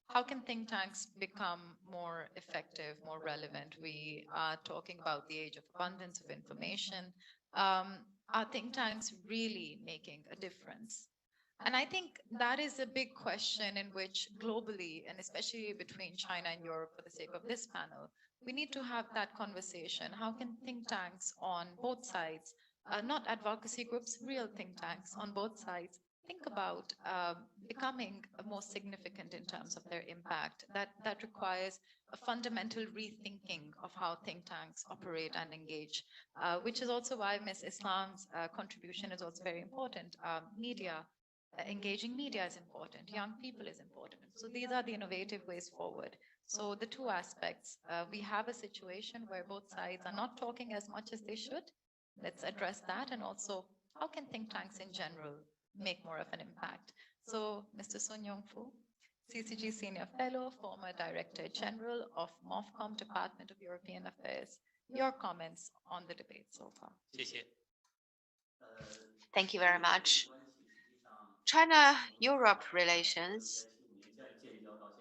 How can think tanks become more effective, more relevant? We are talking about the age of abundance of information. Are think tanks really making a difference? And I think that is a big question in which globally, and especially between China and Europe for the sake of this panel, we need to have that conversation. How can think tanks on both sides, not advocacy groups, real think tanks on both sides, think about becoming more significant in terms of their impact? That requires a fundamental rethinking of how think tanks operate and engage, which is also why Ms. Islam's contribution is also very important. Media, engaging media is important, young people is important. So these are the innovative ways forward. So the two aspects, we have a situation where both sides are not talking as much as they should. Let's address that. And also, how can think tanks in general make more of an impact? So Mr. Sun Yong-fu, CCG Senior Fellow, former Director General of MOFCOM, Department of European Affairs, your comments on the debate so far. Thank you very much. China-Europe relations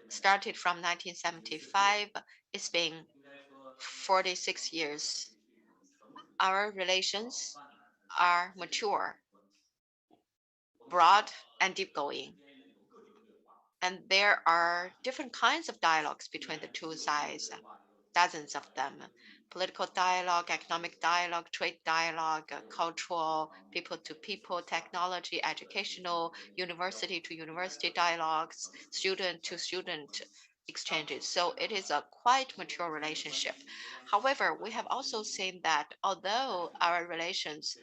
started from 1975. It's been 46 years. Our relations are mature, broad, and deep-going. And there are different kinds of dialogues between the two sides, dozens of them: political dialogue, economic dialogue, trade dialogue, cultural, people-to-people, technology, educational, university-to-university dialogues, student-to-student exchanges. So it is a quite mature relationship. However, we have also seen that although our relations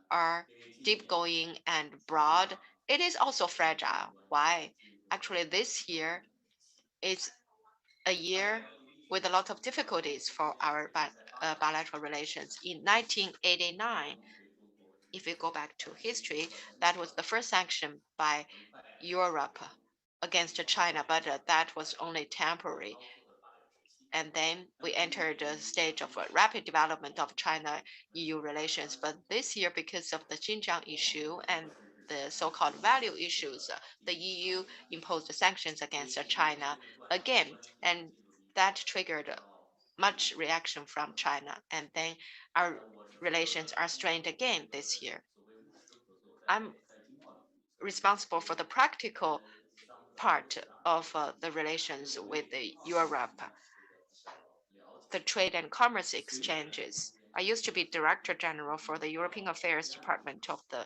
are deep-going and broad, it is also fragile. Why? Actually, this year is a year with a lot of difficulties for our bilateral relations. In 1989, if we go back to history, that was the first sanction by Europe against China, but that was only temporary. And then we entered a stage of rapid development of China-EU relations. But this year, because of the Xinjiang issue and the so-called value issues, the EU imposed sanctions against China again, and that triggered much reaction from China. And then our relations are strained again this year. I'm responsible for the practical part of the relations with Europe, the trade and commerce exchanges. I used to be Director General for the European Affairs Department of the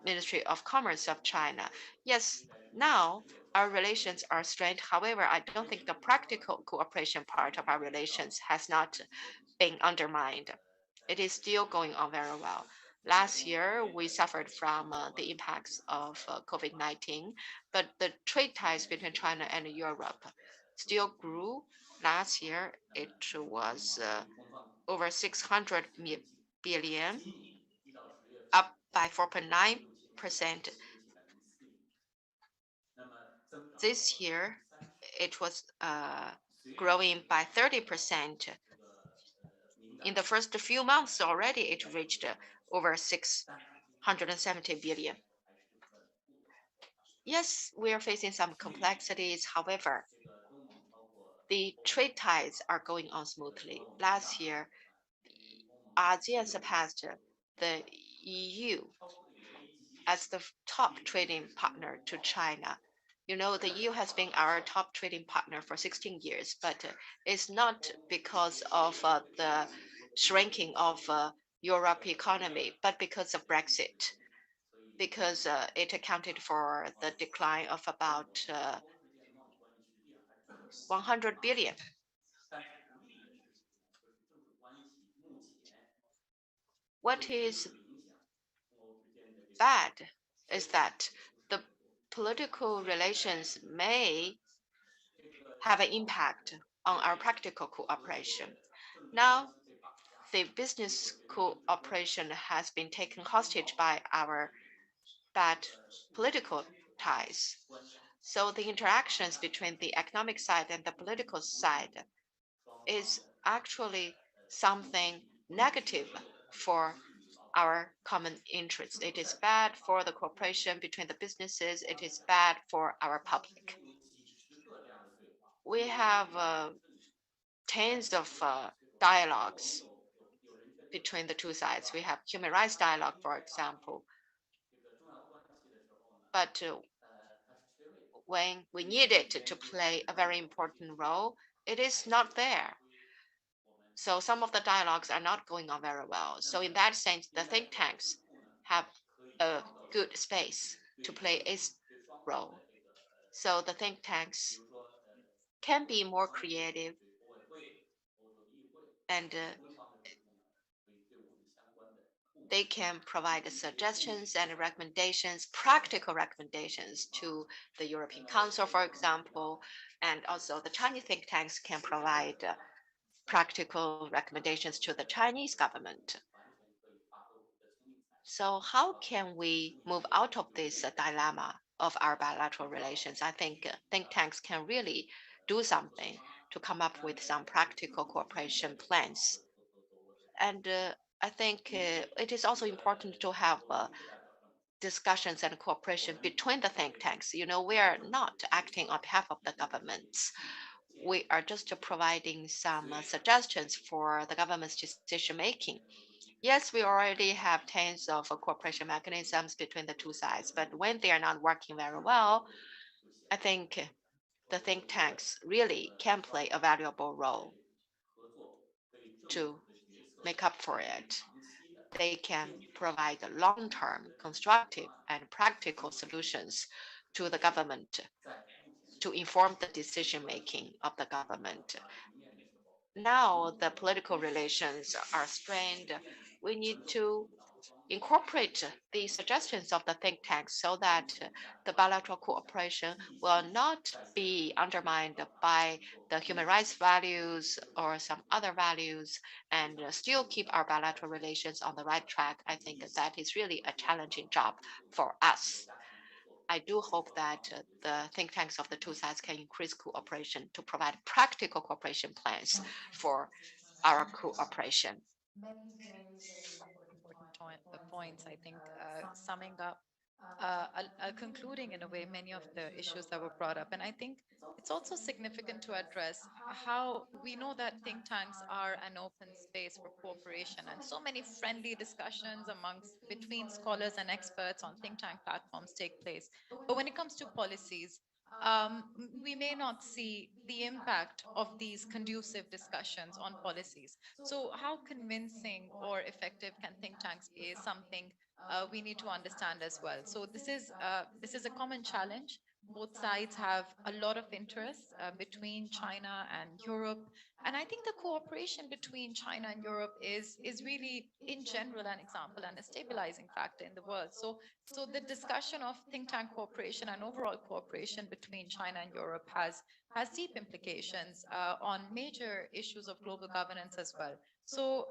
Ministry of Commerce of China. Yes, now our relations are strained. However, I don't think the practical cooperation part of our relations has not been undermined. It is still going on very well. Last year, we suffered from the impacts of COVID-19, but the trade ties between China and Europe still grew. Last year, it was over 600 billion, up by 4.9%. This year, it was growing by 30%. In the first few months already, it reached over 670 billion. Yes, we are facing some complexities. However, the trade ties are going on smoothly. Last year, ASEAN surpassed the EU as the top trading partner to China. You know, the EU has been our top trading partner for 16 years, but it's not because of the shrinking of Europe economy, but because of Brexit, because it accounted for the decline of about 100 billion. What is bad is that the political relations may have an impact on our practical cooperation. Now, the business cooperation has been taken hostage by our bad political ties. So the interactions between the economic side and the political side is actually something negative for our common interests. It is bad for the cooperation between the businesses. It is bad for our public. We have tens of dialogues between the two sides. We have human rights dialogue, for example. But when we need it to play a very important role, it is not there. So some of the dialogues are not going on very well. So in that sense, the think tanks have a good space to play its role. So the think tanks can be more creative and they can provide suggestions and recommendations, practical recommendations to the European Council, for example, and also the Chinese think tanks can provide practical recommendations to the Chinese government. So how can we move out of this dilemma of our bilateral relations? I think think tanks can really do something to come up with some practical cooperation plans. And I think it is also important to have discussions and cooperation between the think tanks. You know, we are not acting on behalf of the governments. We are just providing some suggestions for the government's decision making. Yes, we already have tens of cooperation mechanisms between the two sides, but when they are not working very well, I think the think tanks really can play a valuable role to make up for it. They can provide long-term, constructive, and practical solutions to the government to inform the decision-making of the government. Now the political relations are strained. We need to incorporate the suggestions of the think tanks so that the bilateral cooperation will not be undermined by the human rights values or some other values and still keep our bilateral relations on the right track. I think that is really a challenging job for us. I do hope that the think tanks of the two sides can increase cooperation to provide practical cooperation plans for our cooperation. Many very important points, I think, summing up, concluding in a way many of the issues that were brought up. And I think it's also significant to address how we know that think tanks are an open space for cooperation and so many friendly discussions amongst between scholars and experts on think tank platforms take place. But when it comes to policies, we may not see the impact of these conducive discussions on policies. So how convincing or effective can think tanks be is something we need to understand as well. So this is a common challenge. Both sides have a lot of interests between China and Europe. And I think the cooperation between China and Europe is really, in general, an example and a stabilizing factor in the world. So the discussion of think tank cooperation and overall cooperation between China and Europe has deep implications on major issues of global governance as well. So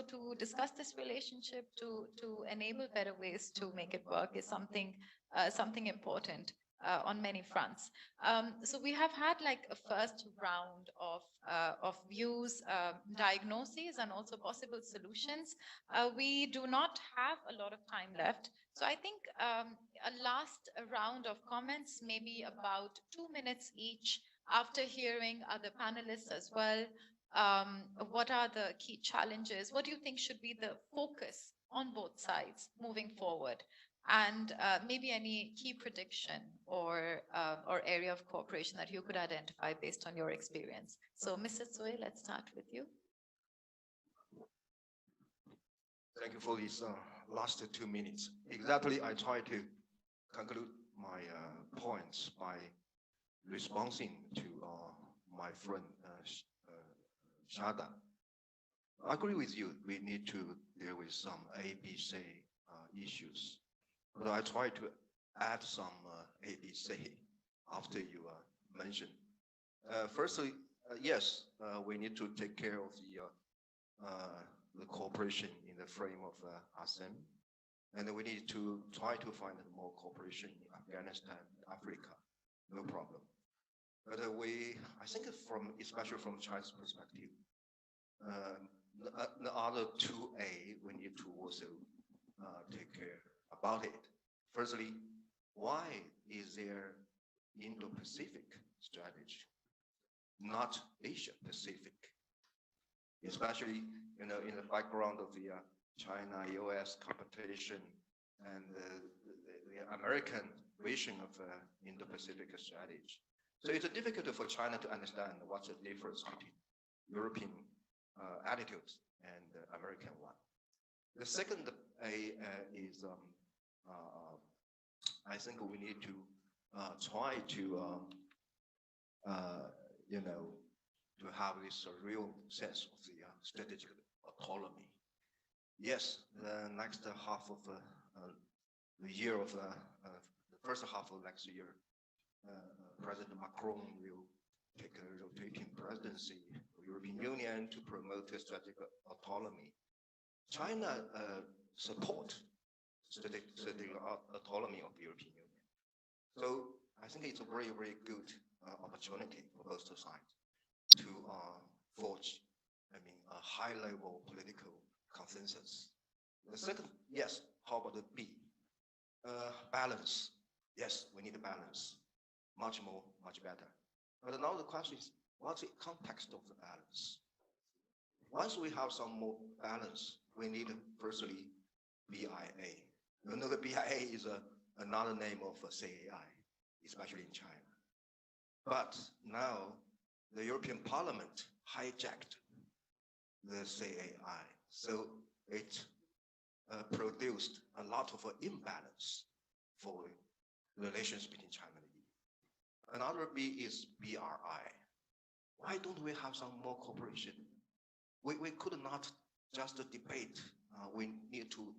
to discuss this relationship, to enable better ways to make it work is something important on many fronts. So we have had like a first round of views, diagnoses, and also possible solutions. We do not have a lot of time left. So I think a last round of comments, maybe about 2 minutes each, after hearing other panelists as well. What are the key challenges? What do you think should be the focus on both sides moving forward? And maybe any key prediction or area of cooperation that you could identify based on your experience. So, Mr. Tsui, let's start with you. Thank you for these last 2 minutes. Exactly, I try to conclude my points by responding to my friend Shada. I agree with you. We need to deal with some ABC issues, but I try to add some ABC after you mentioned. Firstly, yes, we need to take care of the cooperation in the frame of ASEAN, and we need to try to find more cooperation in Afghanistan, Africa, no problem. But I think especially from China's perspective, the other 2A, we need to also take care about it. Firstly, why is there Indo-Pacific strategy, not Asia-Pacific? Especially, in the background of the China-US competition and the American vision of Indo-Pacific strategy. So it's difficult for China to understand what's the difference between European attitudes and American one. The second is I think we need to try to to have this real sense of the strategic autonomy. Yes, the next half of the year of the first half of next year, President Macron will take a rotating presidency of the European Union to promote strategic autonomy. China support strategic autonomy of the European Union. So I think it's a very, very good opportunity for both sides to forge, a high-level political consensus. The second, yes, how about the B? Balance. Yes, we need a balance. Much more, much better. But now the question is, what's the context of the balance? Once we have some more balance, we need, firstly, BIA. You know, the BIA is another name of CAI, especially in China. But now, the European Parliament hijacked the CAI. So it produced a lot of imbalance for relations between China and the EU. Another B is BRI. Why don't we have some more cooperation? We could not just debate. We need to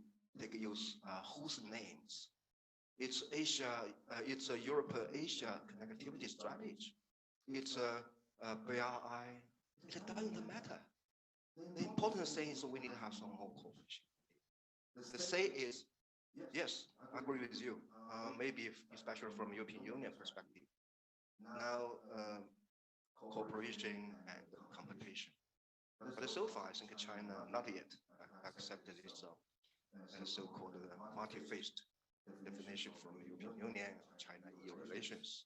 use whose names. It's Asia. It's a Europe-Asia connectivity strategy. It's a BRI. It doesn't matter. The important thing is we need to have some more cooperation. The say is, yes, I agree with you. Maybe especially from European Union perspective, now cooperation and competition. But so far, I think China not yet accepted this so-called multi-faced definition from European Union, China-EU relations.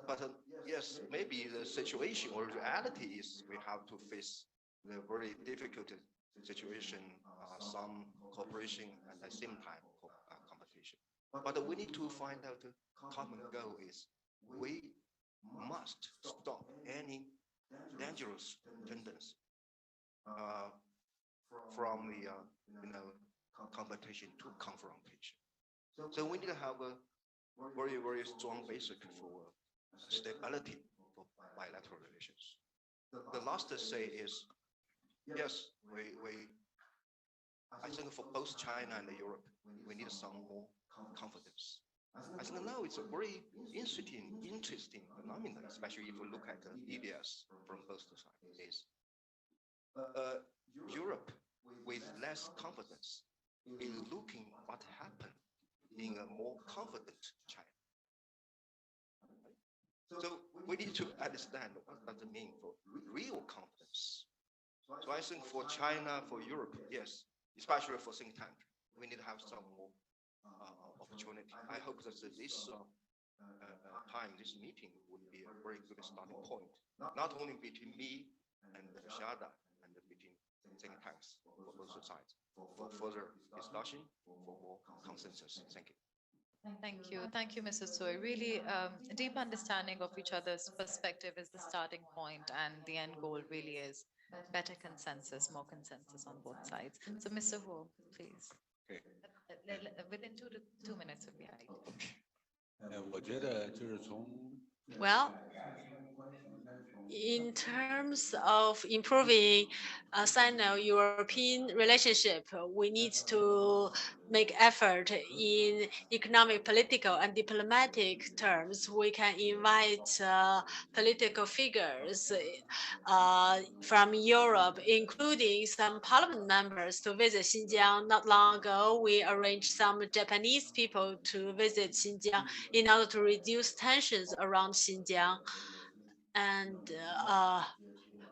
But yes, maybe the situation or reality is we have to face the very difficult situation, some cooperation and at the same time competition. But we need to find out the common goal is we must stop any dangerous tendency from the competition to confrontation. So we need to have a very, very strong basic for stability for bilateral relations. The last to say is, yes, I think for both China and Europe, we need some more confidence. I think now it's a very interesting phenomenon, especially if you look at the medias from both sides. Is Europe with less confidence is looking what happened in a more confident China. So we need to understand what does it mean for real confidence. So I think for China, for Europe, yes, especially for think tank, we need to have some more opportunity. I hope that this time, this meeting would be a very good starting point, not only between me and Shada and between think tanks for both sides, for further discussion, for more consensus. Thank you. Thank you. Thank you, Mrs. Soy. Really, a deep understanding of each other's perspective is the starting point, and the end goal really is better consensus, more consensus on both sides. So, Mr. Ho, please. Okay. Within 2 minutes would be ideal. Well, in terms of improving Sino-European relationship, we need to make effort in economic, political, and diplomatic terms. We can invite political figures from Europe, including some parliament members, to visit Xinjiang. Not long ago, we arranged some Japanese people to visit Xinjiang in order to reduce tensions around Xinjiang. And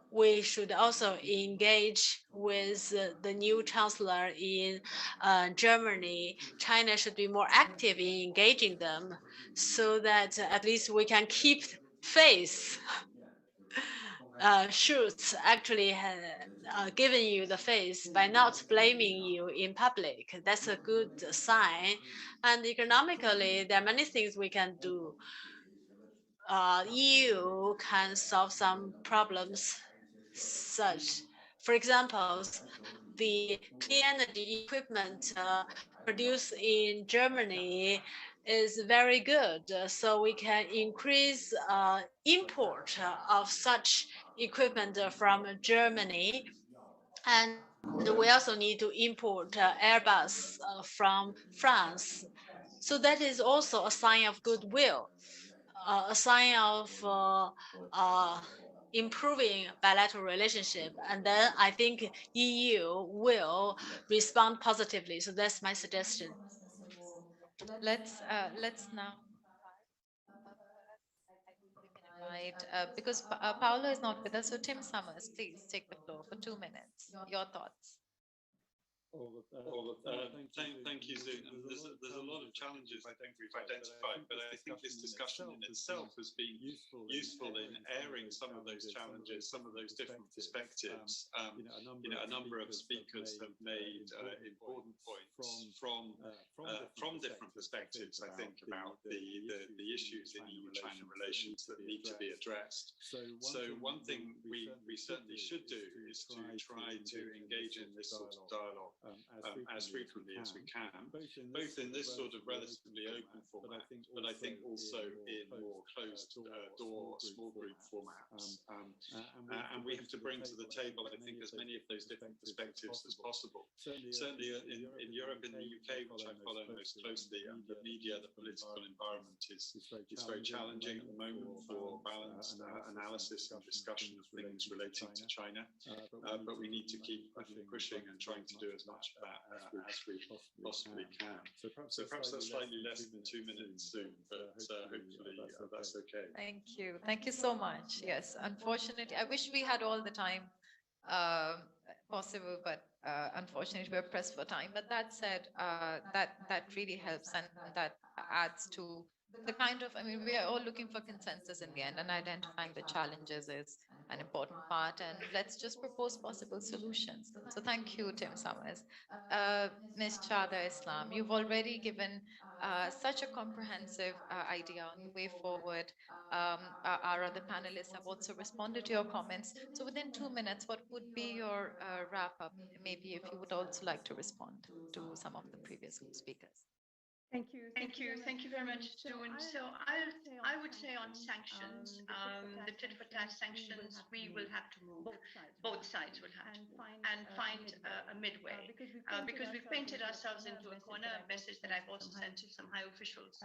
we should also engage with the new chancellor in Germany. China should be more active in engaging them so that at least we can keep faith. Schultz actually had given you the face by not blaming you in public. That's a good sign. And economically, there are many things we can do. EU can solve some problems such, for example, the clean energy equipment produced in Germany is very good. So we can increase import of such equipment from Germany. And we also need to import Airbus from France. So that is also a sign of goodwill, a sign of improving bilateral relationship. And then I think EU will respond positively. So that's my suggestion. Let's now invite, because Paolo is not with us, so Tim Summers, please take the floor for 2 minutes. Your thoughts. Thank you, Zoon. And there's a lot of challenges I think we've identified, but I think this discussion in itself has been useful in airing some of those challenges, some of those different perspectives. A number of speakers have made important points from different perspectives, I think, about the issues in EU-China relations that need to be addressed. So one thing we certainly should do is to try to engage in this sort of dialogue as frequently as we can, both in this sort of relatively open format, but I think also in more closed door, small group formats. And we have to bring to the table, I think, as many of those different perspectives as possible. Certainly in Europe, in the UK, which I follow most closely, the media, the political environment is very challenging at the moment for balanced analysis and discussion of things relating to China. But we need to keep pushing and trying to do as much of that as we possibly can. So perhaps that's slightly less than 2 minutes soon, but hopefully that's okay. Thank you. Thank you so much. Yes, unfortunately, I wish we had all the time possible, but unfortunately, we're pressed for time. But that said, that really helps, and that adds to the kind of, I mean, we are all looking for consensus in the end, and identifying the challenges is an important part. And let's just propose possible solutions. So thank you, Tim Summers. Ms. Shada Islam, you've already given such a comprehensive idea on the way forward. Our other panelists have also responded to your comments. So within 2 minutes, what would be your wrap up? Maybe if you would also like to respond to some of the previous speakers. Thank you. Thank you very much, June. So I would say on sanctions, the tit for tat sanctions, we will have to move. Both sides will have to move and find a midway, because we've painted ourselves into a corner. A message that I've also sent to some high officials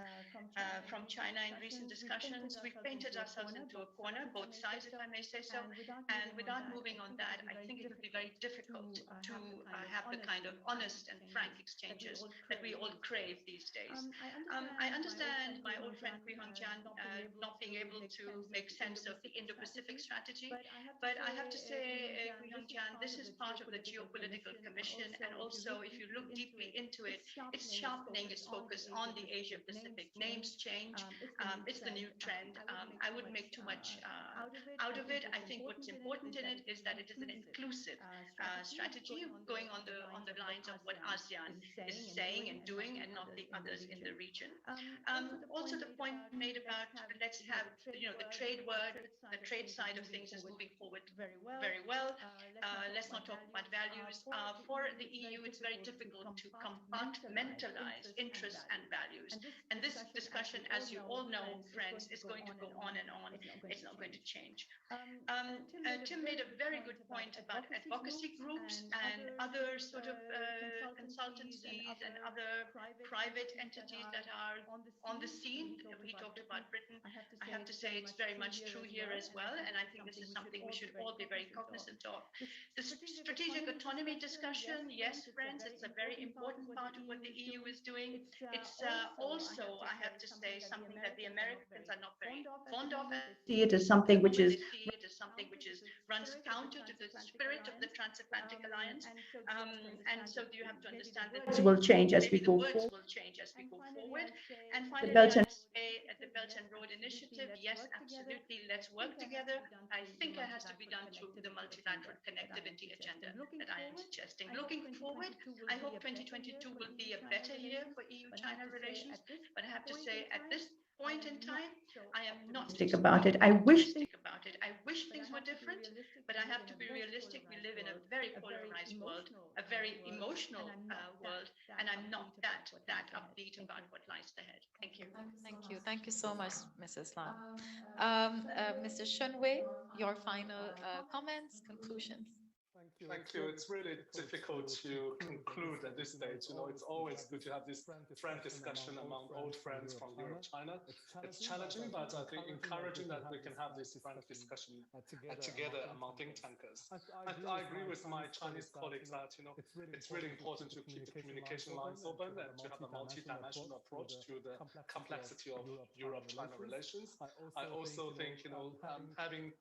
from China in recent discussions. We've painted ourselves into a corner, both sides, if I may say so. And without moving on that, I think it would be very difficult to have the kind of honest and frank exchanges that we all crave these days. I understand my old friend Kui Hongjian not being able to make sense of the Indo-Pacific strategy, but I have to say, Kui Hongjian, this is part of the geopolitical commission, and also if you look deeply into it, it's sharpening its focus on the Asia-Pacific. Names change, it's the new trend. I wouldn't make too much out of it. I think what's important in it is that it is an inclusive strategy going on the lines of what ASEAN is saying and doing, and not the others in the region. Also, the point made about let's have the trade word, the trade side of things is moving forward very well. Let's not talk about values. For the EU, it's very difficult to compartmentalize interests and values. And this discussion, as you all know, friends, is going to go on and on. It's not going to change. Tim made a very good point about advocacy groups and other sort of consultancies and other private entities that are on the scene. He talked about Britain. I have to say it's very much true here as well. And I think this is something we should all be very cognizant of. The strategic autonomy discussion, yes, friends, it's a very important part of what the EU is doing. It's also, I have to say, something that the Americans are not very fond of. See it as something which is runs counter to the spirit of the transatlantic alliance. And so you have to understand that words will change as we go forward. And finally, I would say at the Belt and Road Initiative, yes, absolutely, let's work together. I think it has to be done through the multilateral connectivity agenda that I am suggesting. Looking forward, I hope 2022 will be a better year for EU-China relations, but I have to say at this point in time, I am not optimistic about it. I wish things were different, but I have to be realistic. We live in a very polarized world, a very emotional world, and I'm not that upbeat about what lies ahead. Thank you. Thank you so much, Mrs. Lam. Mr. Shunwei, your final comments, conclusions. Thank you. It's really difficult to conclude at this stage. It's always good to have this frank discussion among old friends from Europe, China. It's challenging, but I think encouraging that we can have this frank discussion together among think tankers. I agree with my Chinese colleagues that it's really important to keep the communication lines open and to have a multi-dimensional approach to the complexity of Europe-China relations. I also think having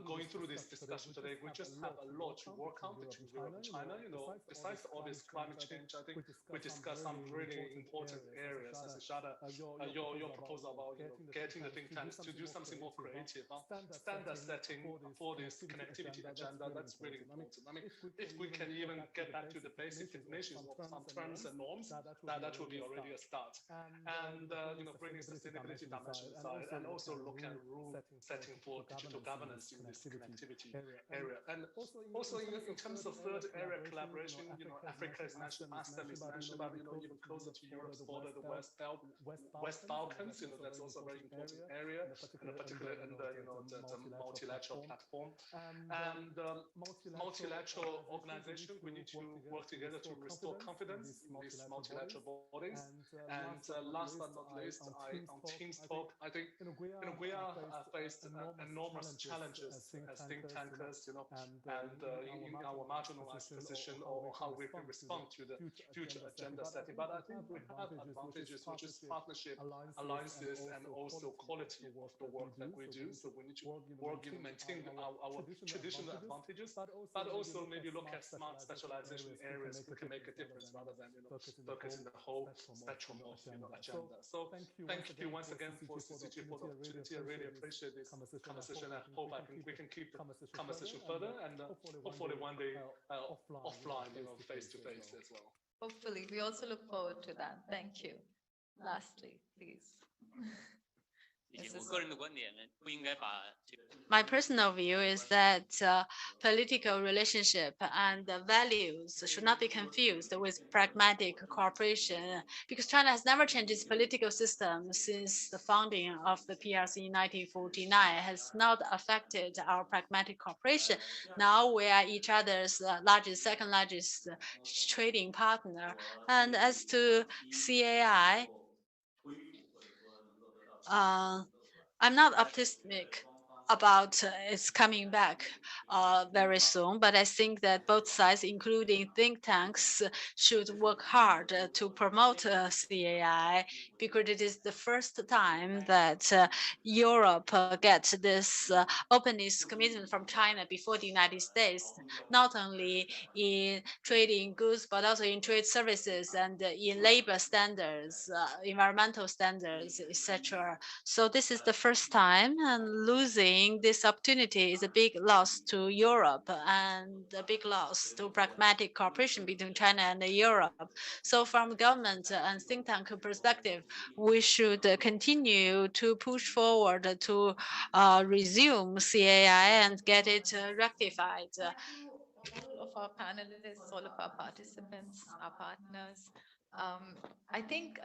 going through this discussion today, we just have a lot to work on between Europe and China. Besides all this climate change, I think we discussed some really important areas, as Ishada, your proposal about getting the think tanks to do something more creative, standard setting for this connectivity agenda. That's really important. I mean, if we can even get back to the basic definitions of some terms and norms, that will be already a start. And bringing sustainability dimension aside, and also look at rule setting for digital governance in this connectivity area. And also in terms of third area collaboration, Africa is mentioned, ASEAN is mentioned, but even closer to Europe's border, the West Balkans, that's also a very important area, and particularly in the multilateral platform. And multilateral organization, we need to work together to restore confidence in these multilateral bodies. And last but not least, on Tim's talk, I think we are faced enormous challenges as think tankers, and in our marginalized position, or how we can respond to the future agenda setting. But I think we have advantages, which is partnership, alliances, and also quality of the work that we do. So we need to work to maintain our traditional advantages, but also maybe look at smart specialization areas we can make a difference rather than focus in the whole spectrum of agenda. So thank you once again for CCG for the opportunity. I really appreciate this conversation. I hope we can keep the conversation further, and hopefully one day offline, face to face as well. Hopefully, we also look forward to that. Thank you. Lastly, please. My personal view is that political relationship and values should not be confused with pragmatic cooperation, because China has never changed its political system since the founding of the PRC in 1949. It has not affected our pragmatic cooperation. Now we are each other's second largest trading partner. And as to CAI, I'm not optimistic about its coming back very soon, but I think that both sides, including think tanks, should work hard to promote CAI, because it is the first time that Europe gets this openness commitment from China before the United States, not only in trading goods, but also in trade services and in labor standards, environmental standards, etc. So this is the first time, and losing this opportunity is a big loss to Europe and a big loss to pragmatic cooperation between China and Europe. So from government and think tank perspective, we should continue to push forward to resume CAI and get it rectified. Thank you, all of our panelists, all of our participants, our partners. I think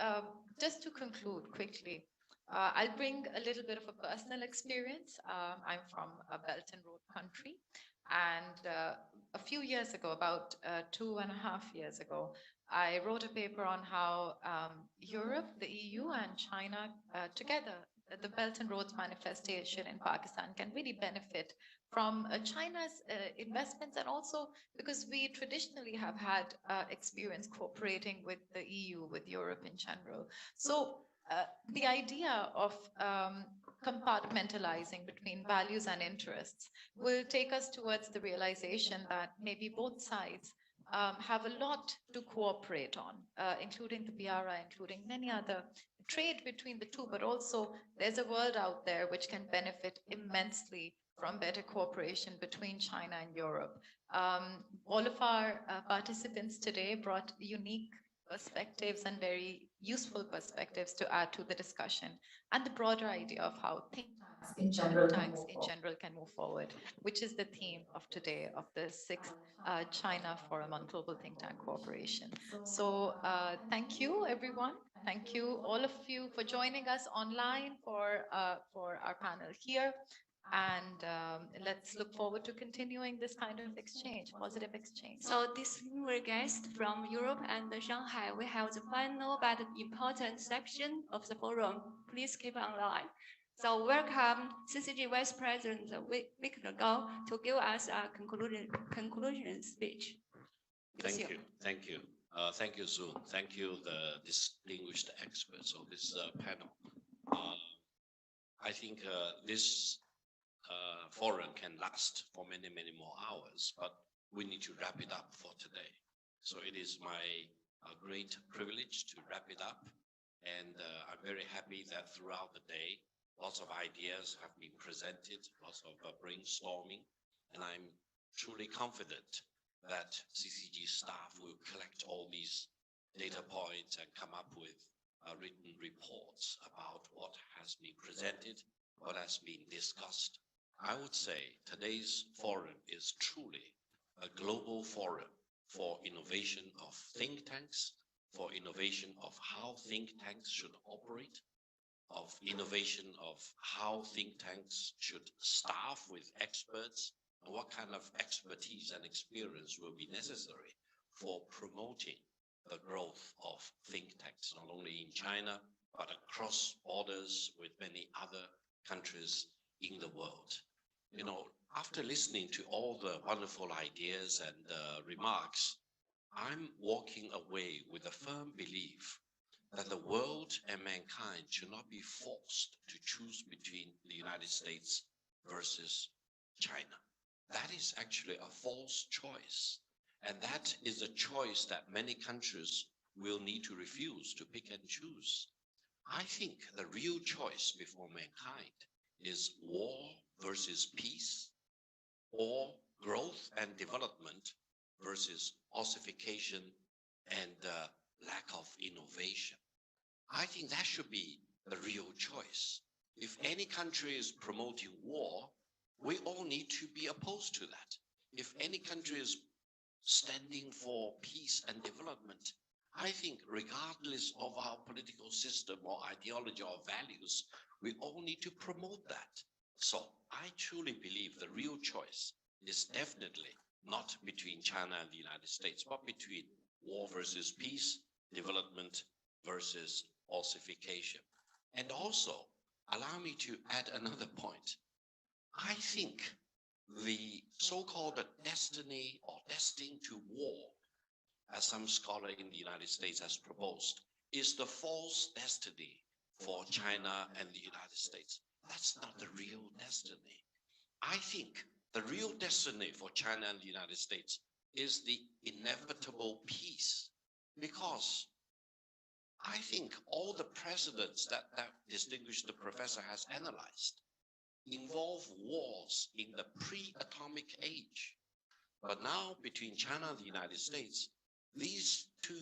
just to conclude quickly, I'll bring a little bit of a personal experience. I'm from a Belt and Road country, and a few years ago, about 2.5 years ago, I wrote a paper on how Europe, the EU, and China together, the Belt and Roads Manifestation in Pakistan, can really benefit from China's investments, and also because we traditionally have had experience cooperating with the EU, with Europe in general. So the idea of compartmentalizing between values and interests will take us towards the realization that maybe both sides have a lot to cooperate on, including the BRI, including many other trade between the two, but also there's a world out there which can benefit immensely from better cooperation between China and Europe. All of our participants today brought unique perspectives and very useful perspectives to add to the discussion, and the broader idea of how think tanks in general can move forward, which is the theme of today of the 6th China Forum on Global Think Tank Cooperation. So thank you, everyone. Thank you, all of you, for joining us online for our panel here. And let's look forward to continuing this kind of exchange, positive exchange. So distinguished guests from Europe and Shanghai, we have the final but important section of the forum. Please keep online. So welcome CCG Vice President week ago to give us a conclusion speech. Thank you. Thank you. Thank you, Zoom. Thank you, the distinguished experts of this panel. I think this forum can last for many, many more hours, but we need to wrap it up for today. So it is my great privilege to wrap it up. And I'm very happy that throughout the day, lots of ideas have been presented, lots of brainstorming, and I'm truly confident that CCG staff will collect all these data points and come up with written reports about what has been presented, what has been discussed. I would say today's forum is truly a global forum for innovation of think tanks, for innovation of how think tanks should operate, of innovation of how think tanks should staff with experts, and what kind of expertise and experience will be necessary for promoting the growth of think tanks, not only in China, but across borders with many other countries in the world. You know, after listening to all the wonderful ideas and remarks, I'm walking away with a firm belief that the world and mankind should not be forced to choose between the United States versus China. That is actually a false choice. And that is a choice that many countries will need to refuse to pick and choose. I think the real choice before mankind is war versus peace, or growth and development versus ossification and lack of innovation. I think that should be the real choice. If any country is promoting war, we all need to be opposed to that. If any country is standing for peace and development, I think regardless of our political system or ideology or values, we all need to promote that. So I truly believe the real choice is definitely not between China and the United States, but between war versus peace, development versus ossification. And also, allow me to add another point. I think the so-called destiny or destined to war, as some scholar in the United States has proposed, is the false destiny for China and the United States. That's not the real destiny. I think the real destiny for China and the United States is the inevitable peace, because I think all the precedents that distinguished professor has analyzed involve wars in the pre-atomic age. But now between China and the United States, these two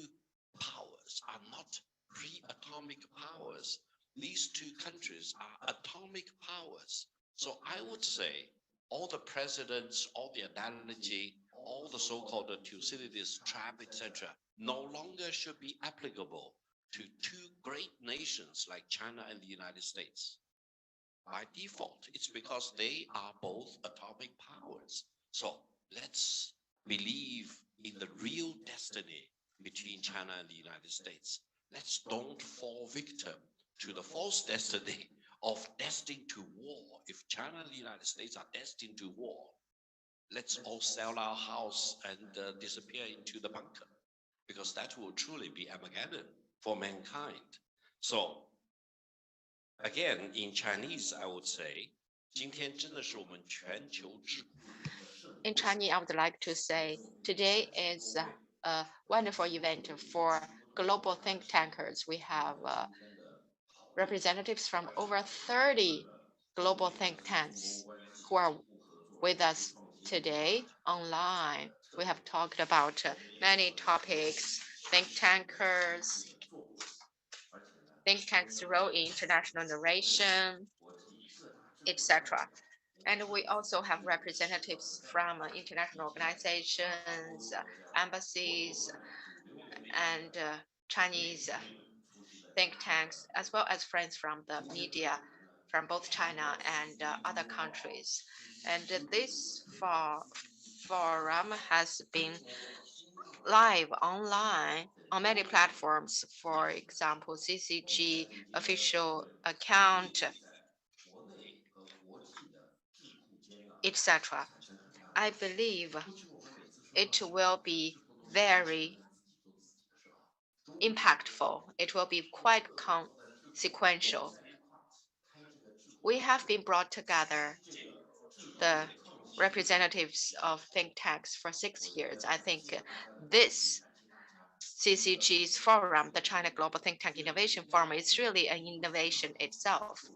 powers are not pre-atomic powers. These two countries are atomic powers. So I would say all the precedents, all the analogy, all the so-called Thucydides trap, etc., no longer should be applicable to two great nations like China and the United States. By default, it's because they are both atomic powers. So let's believe in the real destiny between China and the United States. Let's don't fall victim to the false destiny of destined to war. If China and the United States are destined to war, let's all sell our house and disappear into the bunker, because that will truly be Armageddon for mankind. So again, in Chinese, I would say, 今天真的是我们全球智库的盛会。 In Chinese, I would like to say today is a wonderful event for global think tankers. We have representatives from over 30 global think tanks who are with us today online. We have talked about many topics, think tanks' role in international narration, etc. And we also have representatives from international organizations, embassies, and Chinese think tanks, as well as friends from the media from both China and other countries. And this forum has been live online on many platforms, for example, CCG official account, etc. I believe it will be very impactful. It will be quite consequential. We have been brought together, the representatives of think tanks, for 6 years. I think this CCG's forum, the China Global Think Tank Innovation Forum, is really an innovation itself.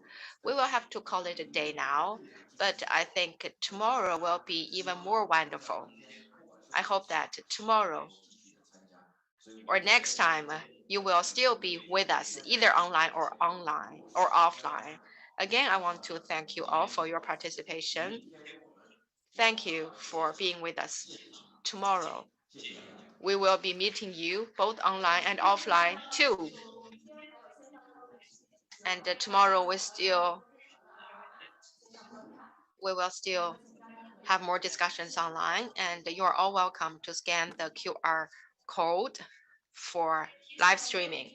We will have to call it a day now, but I think tomorrow will be even more wonderful. I hope that tomorrow or next time you will still be with us, either online or offline. Again, I want to thank you all for your participation. Thank you for being with us tomorrow. We will be meeting you both online and offline too. And tomorrow we will still have more discussions online, and you're all welcome to scan the QR code for live streaming.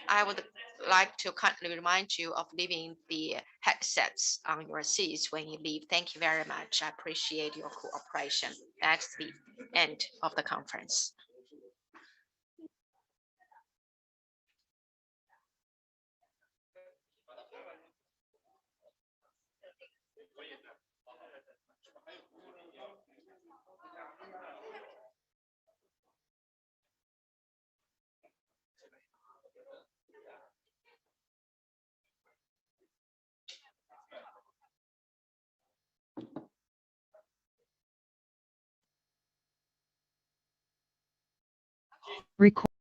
I would like to kindly remind you of leaving the headsets on your seats when you leave. Thank you very much. I appreciate your cooperation. That's the end of the conference. Record.